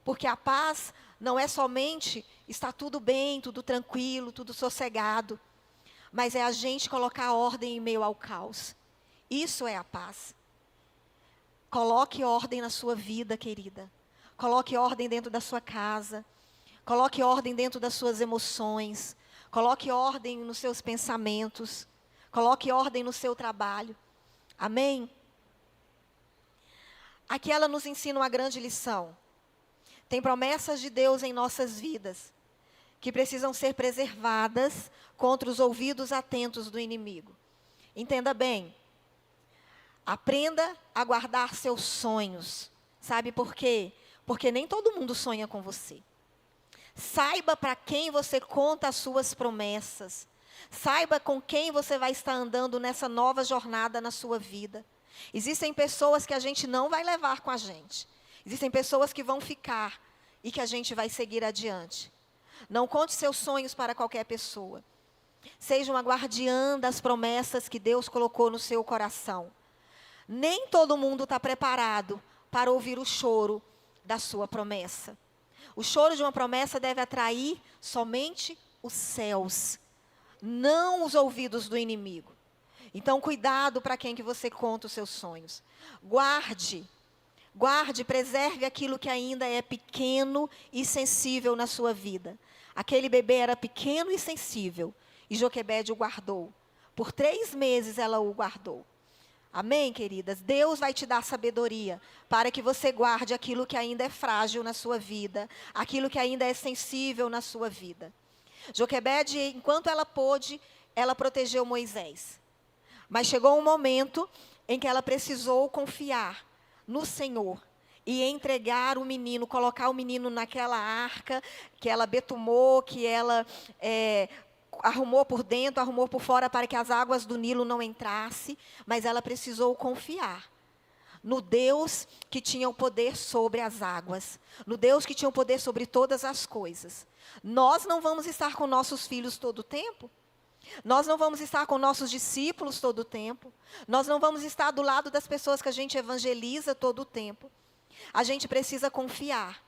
Speaker 7: Porque a paz não é somente estar tudo bem, tudo tranquilo, tudo sossegado. Mas é a gente colocar ordem em meio ao caos. Isso é a paz. Coloque ordem na sua vida, querida. Coloque ordem dentro da sua casa. Coloque ordem dentro das suas emoções. Coloque ordem nos seus pensamentos. Coloque ordem no seu trabalho. Amém? Aqui ela nos ensina uma grande lição. Tem promessas de Deus em nossas vidas que precisam ser preservadas contra os ouvidos atentos do inimigo. Entenda bem. Aprenda a guardar seus sonhos. Sabe por quê? Porque nem todo mundo sonha com você. Saiba para quem você conta as suas promessas. Saiba com quem você vai estar andando nessa nova jornada na sua vida. Existem pessoas que a gente não vai levar com a gente. Existem pessoas que vão ficar e que a gente vai seguir adiante. Não conte seus sonhos para qualquer pessoa. Seja uma guardiã das promessas que Deus colocou no seu coração. Nem todo mundo está preparado para ouvir o choro da sua promessa. O choro de uma promessa deve atrair somente os céus, não os ouvidos do inimigo. Então, cuidado para quem que você conta os seus sonhos. Guarde, preserve aquilo que ainda é pequeno e sensível na sua vida. Aquele bebê era pequeno e sensível, e Joquebede o guardou. Por 3 meses ela o guardou. Amém, queridas? Deus vai te dar sabedoria para que você guarde aquilo que ainda é frágil na sua vida, aquilo que ainda é sensível na sua vida. Joquebede, enquanto ela pôde, ela protegeu Moisés. Mas chegou um momento em que ela precisou confiar no Senhor e entregar o menino, colocar o menino naquela arca que ela betumou, que ela arrumou por dentro, arrumou por fora para que as águas do Nilo não entrassem, mas ela precisou confiar no Deus que tinha o poder sobre as águas, no Deus que tinha o poder sobre todas as coisas. Nós não vamos estar com nossos filhos todo o tempo, nós não vamos estar com nossos discípulos todo o tempo, nós não vamos estar do lado das pessoas que a gente evangeliza todo o tempo. A gente precisa confiar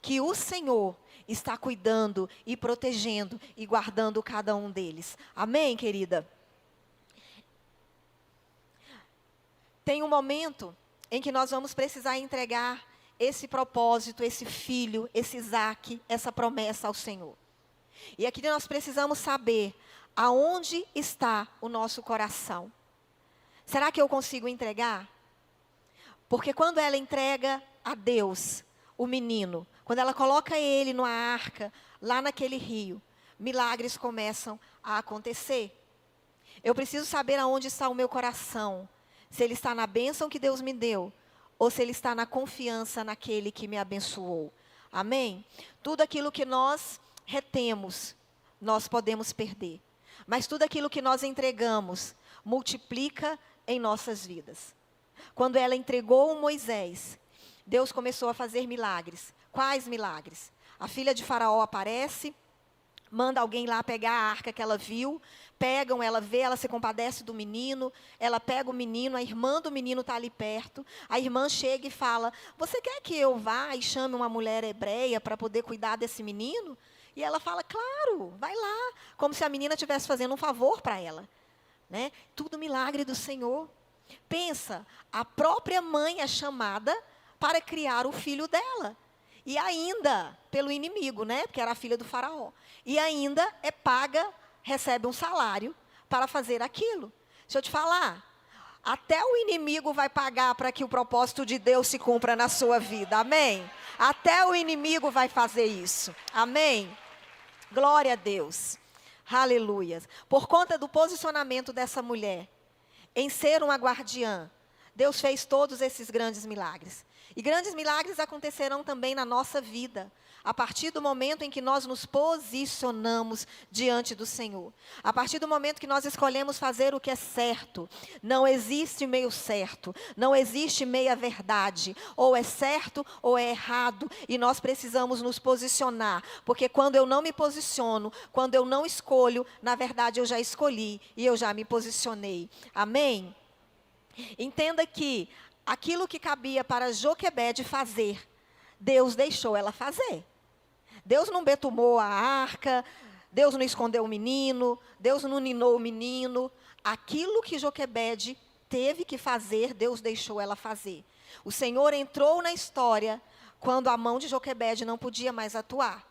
Speaker 7: que o Senhor está cuidando e protegendo e guardando cada um deles. Amém, querida? Tem um momento em que nós vamos precisar entregar esse propósito, esse filho, esse Isaac, essa promessa ao Senhor. E aqui nós precisamos saber aonde está o nosso coração. Será que eu consigo entregar? Porque quando ela entrega a Deus o menino, quando ela coloca ele numa arca, lá naquele rio, milagres começam a acontecer. Eu preciso saber aonde está o meu coração. Se ele está na bênção que Deus me deu, ou se ele está na confiança naquele que me abençoou. Amém? Tudo aquilo que nós retemos, nós podemos perder. Mas tudo aquilo que nós entregamos, multiplica em nossas vidas. Quando ela entregou Moisés, Deus começou a fazer milagres. Quais milagres? A filha de Faraó aparece, manda alguém lá pegar a arca que ela viu, pegam, ela vê, ela se compadece do menino, ela pega o menino, a irmã do menino está ali perto, a irmã chega e fala, você quer que eu vá e chame uma mulher hebreia para poder cuidar desse menino? E ela fala, claro, vai lá, como se a menina estivesse fazendo um favor para ela. Né? Tudo milagre do Senhor. Pensa, a própria mãe é chamada para criar o filho dela. E ainda, pelo inimigo, né? Porque era a filha do faraó. E ainda é paga, recebe um salário para fazer aquilo. Deixa eu te falar, até o inimigo vai pagar para que o propósito de Deus se cumpra na sua vida. Amém? Até o inimigo vai fazer isso. Amém? Glória a Deus. Aleluia. Por conta do posicionamento dessa mulher em ser uma guardiã, Deus fez todos esses grandes milagres. E grandes milagres acontecerão também na nossa vida, a partir do momento em que nós nos posicionamos diante do Senhor. A partir do momento que nós escolhemos fazer o que é certo. Não existe meio certo, não existe meia verdade. Ou é certo ou é errado. E nós precisamos nos posicionar, porque quando eu não me posiciono, quando eu não escolho, na verdade eu já escolhi e eu já me posicionei. Amém? Entenda que aquilo que cabia para Joquebede fazer, Deus deixou ela fazer. Deus não betumou a arca, Deus não escondeu o menino, Deus não ninou o menino. Aquilo que Joquebede teve que fazer, Deus deixou ela fazer. O Senhor entrou na história quando a mão de Joquebede não podia mais atuar.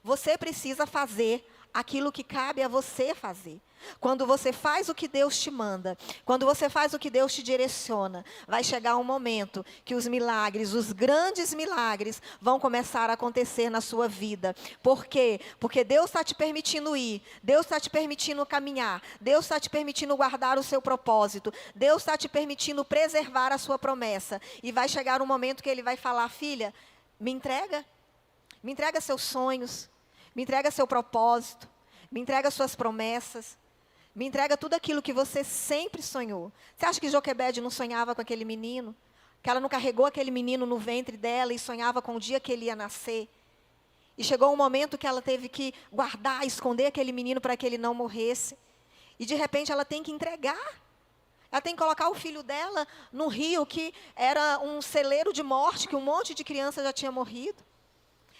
Speaker 7: Você precisa fazer aquilo que cabe a você fazer. Quando você faz o que Deus te manda, quando você faz o que Deus te direciona, vai chegar um momento que os milagres, os grandes milagres, vão começar a acontecer na sua vida. Por quê? Porque Deus está te permitindo ir, Deus está te permitindo caminhar, Deus está te permitindo guardar o seu propósito, Deus está te permitindo preservar a sua promessa. E vai chegar um momento que Ele vai falar, filha, me entrega seus sonhos, me entrega seu propósito, me entrega suas promessas. Me entrega tudo aquilo que você sempre sonhou. Você acha que Joquebede não sonhava com aquele menino? Que ela não carregou aquele menino no ventre dela e sonhava com o dia que ele ia nascer? E chegou um momento que ela teve que guardar, esconder aquele menino para que ele não morresse. E de repente ela tem que entregar. Ela tem que colocar o filho dela num rio que era um celeiro de morte, que um monte de criança já tinha morrido.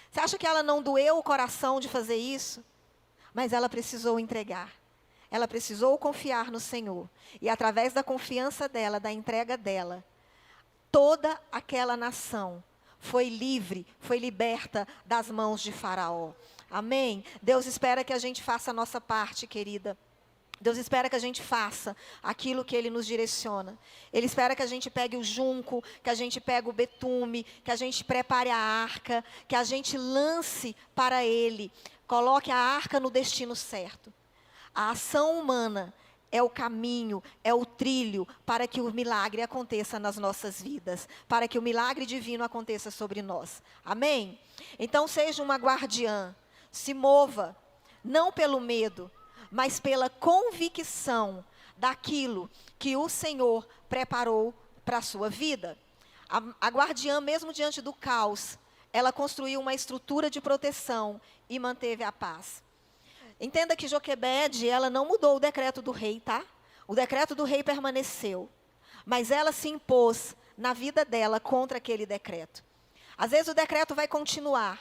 Speaker 7: Você acha que ela não doeu o coração de fazer isso? Mas ela precisou entregar. Ela precisou confiar no Senhor. E através da confiança dela, da entrega dela, toda aquela nação foi livre, foi liberta das mãos de Faraó. Amém? Deus espera que a gente faça a nossa parte, querida. Deus espera que a gente faça aquilo que Ele nos direciona. Ele espera que a gente pegue o junco, que a gente pegue o betume, que a gente prepare a arca, que a gente lance para Ele. Coloque a arca no destino certo. A ação humana é o caminho, é o trilho para que o milagre aconteça nas nossas vidas, para que o milagre divino aconteça sobre nós. Amém? Então seja uma guardiã, se mova, não pelo medo, mas pela convicção daquilo que o Senhor preparou para a sua vida. A guardiã, mesmo diante do caos, ela construiu uma estrutura de proteção e manteve a paz. Entenda que Joquebede, ela não mudou o decreto do rei, tá? O decreto do rei permaneceu, mas ela se impôs na vida dela contra aquele decreto. Às vezes o decreto vai continuar,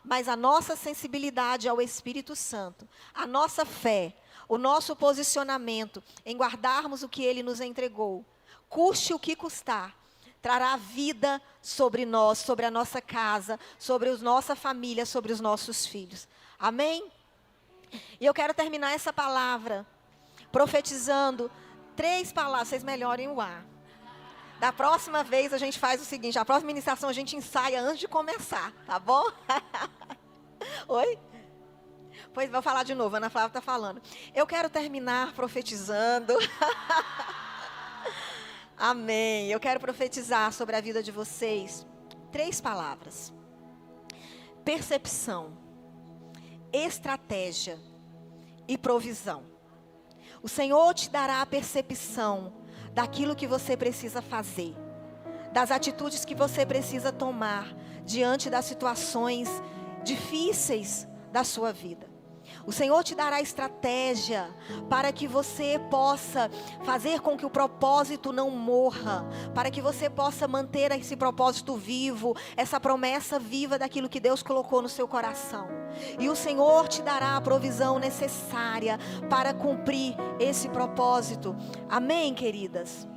Speaker 7: mas a nossa sensibilidade ao Espírito Santo, a nossa fé, o nosso posicionamento em guardarmos o que Ele nos entregou, custe o que custar, trará vida sobre nós, sobre a nossa casa, sobre a nossa família, sobre os nossos filhos. Amém? E eu quero terminar essa palavra profetizando 3 palavras. Vocês melhorem o ar. Da próxima vez a gente faz o seguinte, a próxima ministração a gente ensaia antes de começar, tá bom? Oi? Pois vou falar de novo, a Ana Flávia está falando. Eu quero terminar profetizando. Amém. Eu quero profetizar sobre a vida de vocês 3 palavras: percepção, estratégia e provisão. O Senhor te dará a percepção daquilo que você precisa fazer, das atitudes que você precisa tomar diante das situações difíceis da sua vida. O Senhor te dará estratégia para que você possa fazer com que o propósito não morra, para que você possa manter esse propósito vivo, essa promessa viva daquilo que Deus colocou no seu coração. E o Senhor te dará a provisão necessária para cumprir esse propósito. Amém, queridas?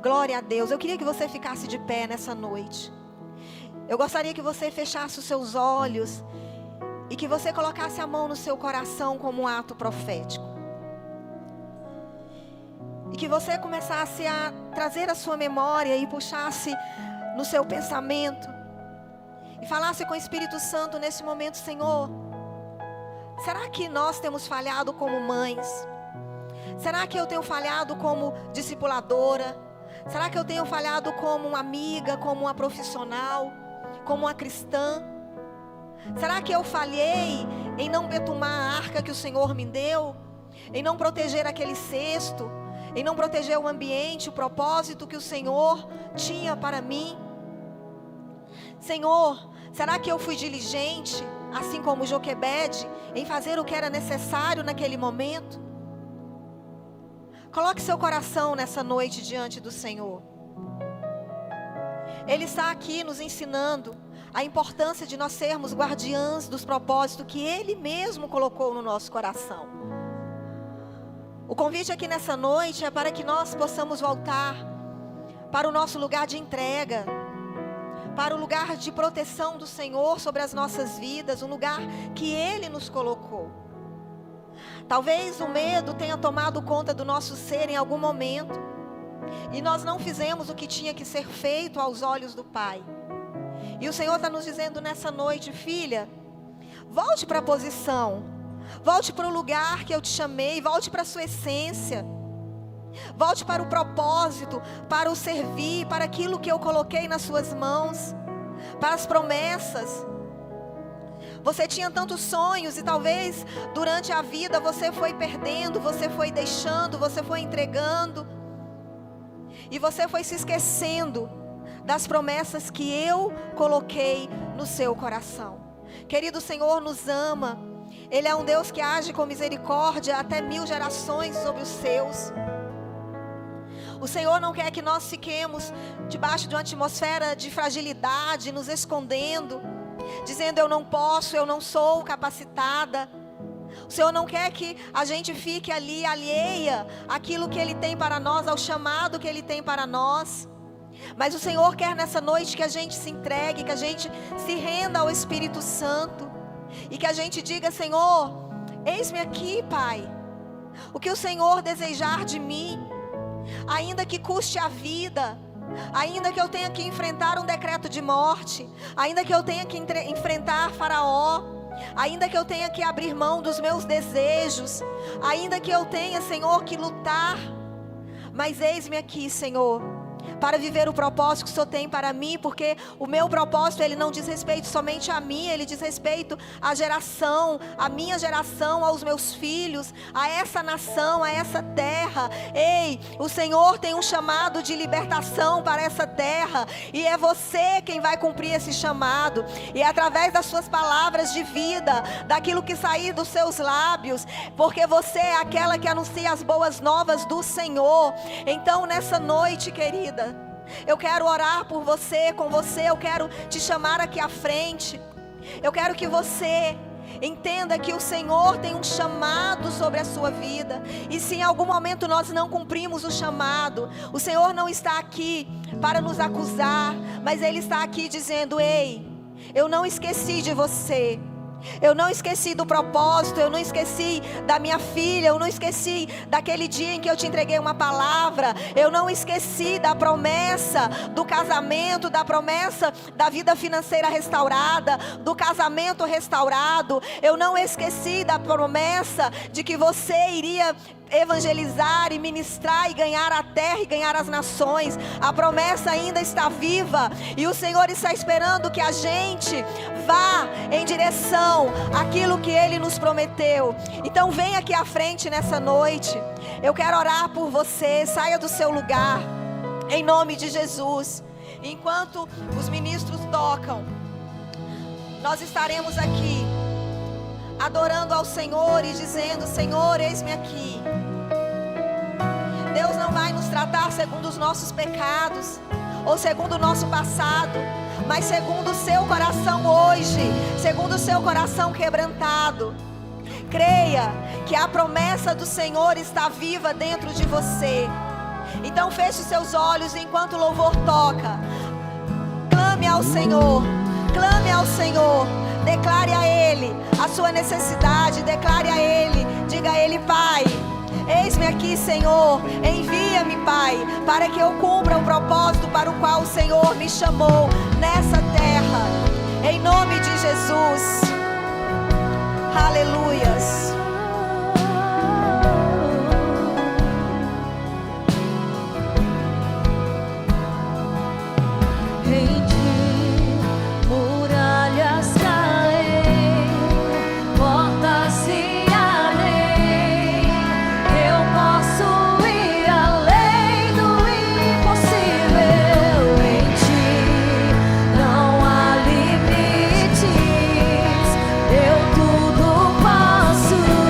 Speaker 7: Glória a Deus. Eu queria que você ficasse de pé nessa noite. Eu gostaria que você fechasse os seus olhos e que você colocasse a mão no seu coração como um ato profético. E que você começasse a trazer a sua memória e puxasse no seu pensamento. E falasse com o Espírito Santo nesse momento: Senhor, será que nós temos falhado como mães? Será que eu tenho falhado como discipuladora? Será que eu tenho falhado como uma amiga, como uma profissional, como uma cristã? Será que eu falhei em não betumar a arca que o Senhor me deu? Em não proteger aquele cesto? Em não proteger o ambiente, o propósito que o Senhor tinha para mim? Senhor, será que eu fui diligente, assim como Joquebede, em fazer o que era necessário naquele momento? Coloque seu coração nessa noite diante do Senhor. Ele está aqui nos ensinando a importância de nós sermos guardiãs dos propósitos que Ele mesmo colocou no nosso coração. O convite aqui nessa noite é para que nós possamos voltar para o nosso lugar de entrega, para o lugar de proteção do Senhor sobre as nossas vidas, um lugar que Ele nos colocou. Talvez o medo tenha tomado conta do nosso ser em algum momento, e nós não fizemos o que tinha que ser feito aos olhos do Pai. E o Senhor está nos dizendo nessa noite: filha, volte para a posição, volte para o lugar que eu te chamei, volte para a sua essência, volte para o propósito, para o servir, para aquilo que eu coloquei nas suas mãos, para as promessas. Você tinha tantos sonhos e talvez durante a vida você foi perdendo, você foi deixando, você foi entregando, e você foi se esquecendo das promessas que eu coloquei no seu coração. Querido, o Senhor nos ama. Ele é um Deus que age com misericórdia até 1000 gerações sobre os seus. O Senhor não quer que nós fiquemos debaixo de uma atmosfera de fragilidade, nos escondendo, dizendo: eu não posso, eu não sou capacitada. O Senhor não quer que a gente fique ali alheia àquilo que Ele tem para nós, ao chamado que Ele tem para nós. Mas o Senhor quer nessa noite que a gente se entregue, que a gente se renda ao Espírito Santo, e que a gente diga: Senhor, eis-me aqui, Pai. O que o Senhor desejar de mim, ainda que custe a vida, ainda que eu tenha que enfrentar um decreto de morte, ainda que eu tenha que enfrentar Faraó, ainda que eu tenha que abrir mão dos meus desejos, ainda que eu tenha, Senhor, que lutar, mas eis-me aqui, Senhor. para viver o propósito que o Senhor tem para mim, porque o meu propósito, ele não diz respeito somente a mim, ele diz respeito à geração, à minha geração, aos meus filhos, a essa nação, a essa terra. Ei, o Senhor tem um chamado de libertação para essa terra, e é você quem vai cumprir esse chamado, e é através das suas palavras de vida, daquilo que sair dos seus lábios, porque você é aquela que anuncia as boas novas do Senhor. Então nessa noite, querida, eu quero orar por você, com você, eu quero te chamar aqui à frente. Eu quero que você entenda que o Senhor tem um chamado sobre a sua vida, e se em algum momento nós não cumprimos o chamado, o Senhor não está aqui para nos acusar, mas Ele está aqui dizendo: ei, eu não esqueci de você. Eu não esqueci do propósito, eu não esqueci da minha filha, eu não esqueci daquele dia em que eu te entreguei uma palavra, eu não esqueci da promessa do casamento, da promessa da vida financeira restaurada, do casamento restaurado. Eu não esqueci da promessa de que você iria evangelizar e ministrar e ganhar a terra e ganhar as nações. A promessa ainda está viva, e o Senhor está esperando que a gente vá em direção àquilo que Ele nos prometeu. Então vem aqui à frente nessa noite, eu quero orar por você. Saia do seu lugar, em nome de Jesus. Enquanto os ministros tocam, nós estaremos aqui adorando ao Senhor e dizendo: Senhor, eis-me aqui. Deus não vai nos tratar segundo os nossos pecados ou segundo o nosso passado, mas segundo o seu coração hoje, segundo o seu coração quebrantado. Creia que a promessa do Senhor está viva dentro de você. Então feche os seus olhos enquanto o louvor toca. Clame ao Senhor, clame ao Senhor. Declare a Ele a sua necessidade, declare a Ele, diga a Ele: Pai, eis-me aqui, Senhor, envia-me, Pai, para que eu cumpra o propósito para o qual o Senhor me chamou nessa terra, em nome de Jesus. Aleluias.
Speaker 5: Eu tudo posso.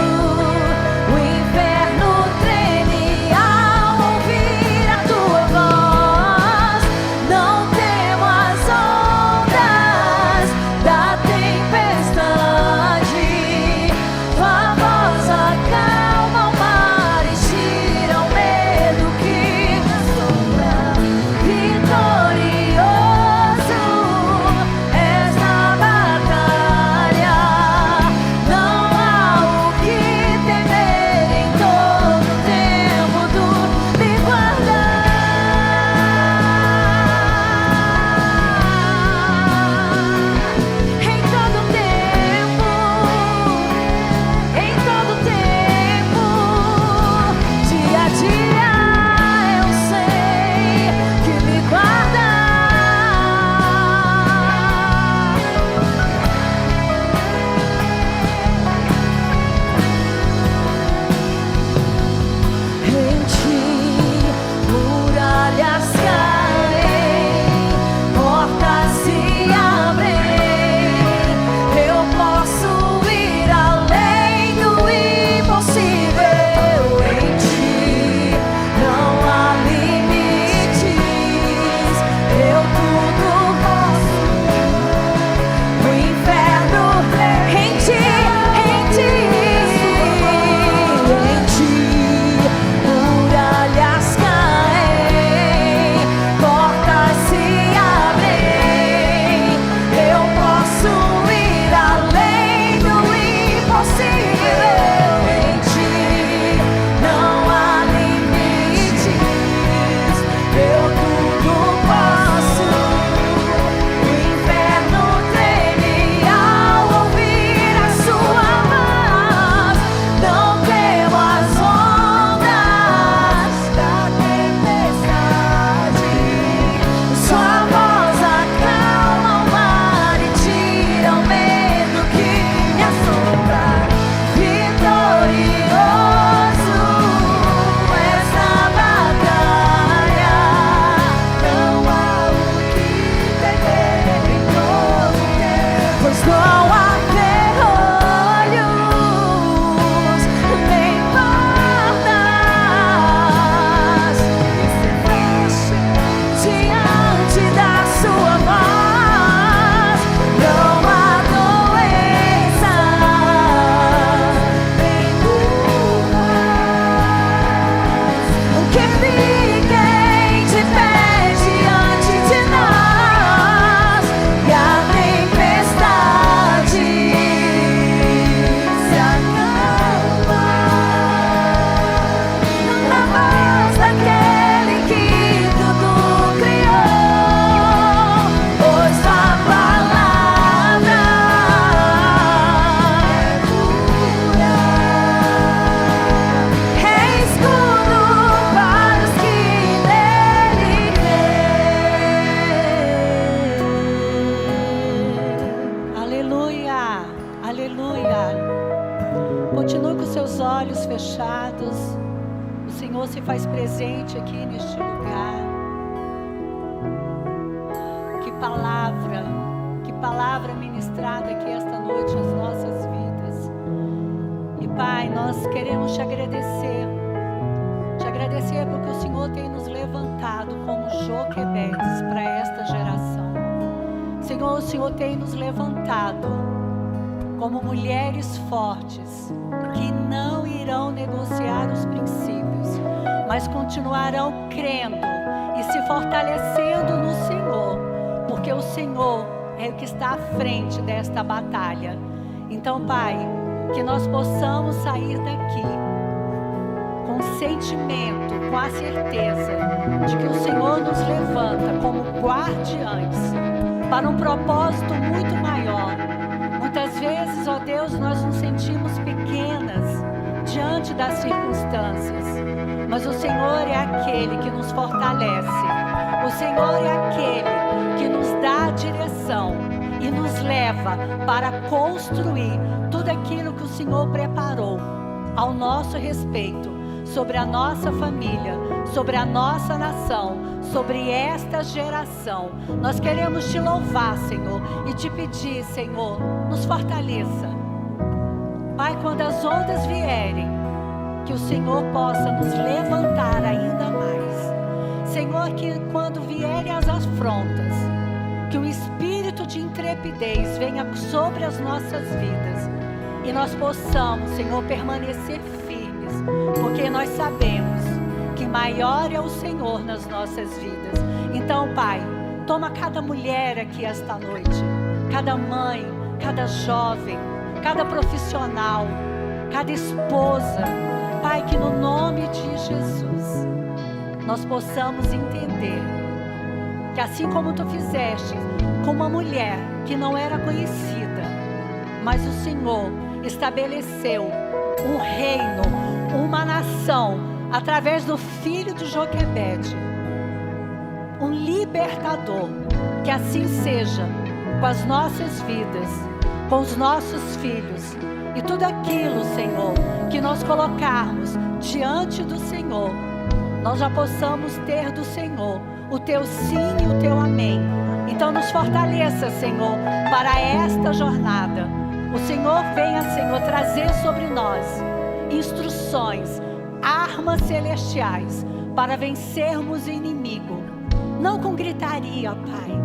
Speaker 8: presente aqui neste lugar. Que palavra ministrada aqui esta noite às nossas vidas. E Pai, nós queremos te agradecer porque o Senhor tem nos levantado como Joquebedes para esta geração. Senhor, o Senhor tem nos levantado como mulheres fortes que não irão negociar os princípios, mas continuarão crendo e se fortalecendo no Senhor, porque o Senhor é o que está à frente desta batalha. Então, Pai, que nós possamos sair daqui com sentimento, com a certeza de que o Senhor nos levanta como guardiães para um propósito muito maior. Muitas vezes, ó Deus, nós nos sentimos pequenas diante das circunstâncias, mas o Senhor é aquele que nos fortalece. O Senhor é aquele que nos dá a direção e nos leva para construir tudo aquilo que o Senhor preparou ao nosso respeito, sobre a nossa família, sobre a nossa nação, sobre esta geração. Nós queremos te louvar, Senhor, e te pedir, Senhor, nos fortaleça. Pai, quando as ondas vierem, que o Senhor possa nos levantar ainda mais. Senhor, que quando vierem as afrontas, que o espírito de intrepidez venha sobre as nossas vidas e nós possamos, Senhor, permanecer firmes, porque nós sabemos que maior é o Senhor nas nossas vidas. Então, Pai, toma cada mulher aqui esta noite, cada mãe, cada jovem, cada profissional, cada esposa. Pai, que no nome de Jesus nós possamos entender que assim como Tu fizeste com uma mulher que não era conhecida, mas o Senhor estabeleceu um reino, uma nação, através do filho de Joquebede, um libertador. Que assim seja com as nossas vidas, com os nossos filhos e tudo aquilo, Senhor, que nós colocarmos diante do Senhor, nós já possamos ter do Senhor o Teu sim e o Teu amém. Então nos fortaleça, Senhor, para esta jornada. O Senhor venha, Senhor, trazer sobre nós instruções, armas celestiais para vencermos o inimigo, não com gritaria, Pai,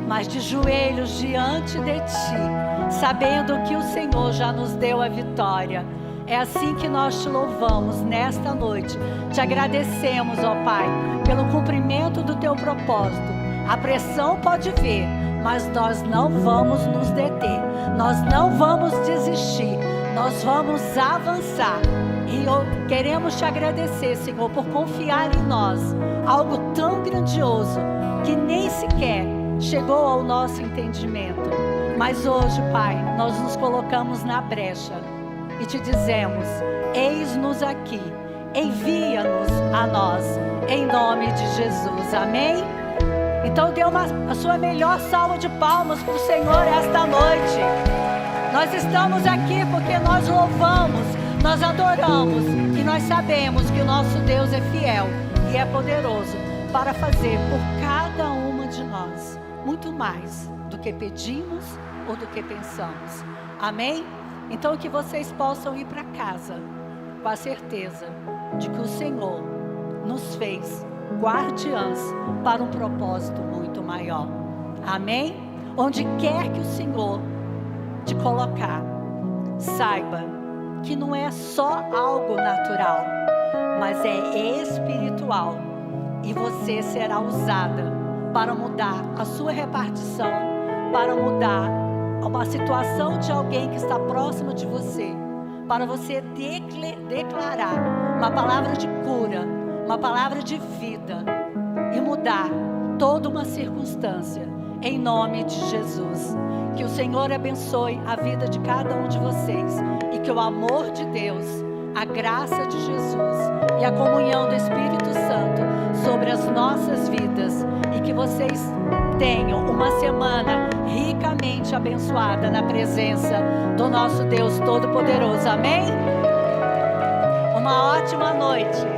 Speaker 8: mas de joelhos diante de Ti, sabendo que o Senhor já nos deu a vitória. É assim que nós Te louvamos nesta noite. Te agradecemos, ó Pai, pelo cumprimento do Teu propósito. A pressão pode vir, mas nós não vamos nos deter. Nós não vamos desistir. Nós vamos avançar. E queremos Te agradecer, Senhor, por confiar em nós algo tão grandioso que nem sequer chegou ao nosso entendimento. Mas hoje, Pai, nós nos colocamos na brecha e Te dizemos: eis-nos aqui, envia-nos a nós, em nome de Jesus. Amém? Então dê a sua melhor salva de palmas para o Senhor esta noite. Nós estamos aqui porque nós louvamos, nós adoramos e nós sabemos que o nosso Deus é fiel e é poderoso para fazer por cada uma de nós muito mais do que pedimos ou do que pensamos. Amém? Então que vocês possam ir para casa com a certeza de que o Senhor nos fez guardiãs para um propósito muito maior. Amém? Onde quer que o Senhor te colocar, saiba que não é só algo natural, mas é espiritual, e você será usada para mudar a sua repartição, para mudar uma situação de alguém que está próximo de você, para você declarar uma palavra de cura, uma palavra de vida e mudar toda uma circunstância, em nome de Jesus. Que o Senhor abençoe a vida de cada um de vocês e que o amor de Deus, a graça de Jesus e a comunhão do Espírito Santo sobre as nossas vidas, e que vocês tenham uma semana ricamente abençoada na presença do nosso Deus Todo-Poderoso. Amém? Uma ótima noite.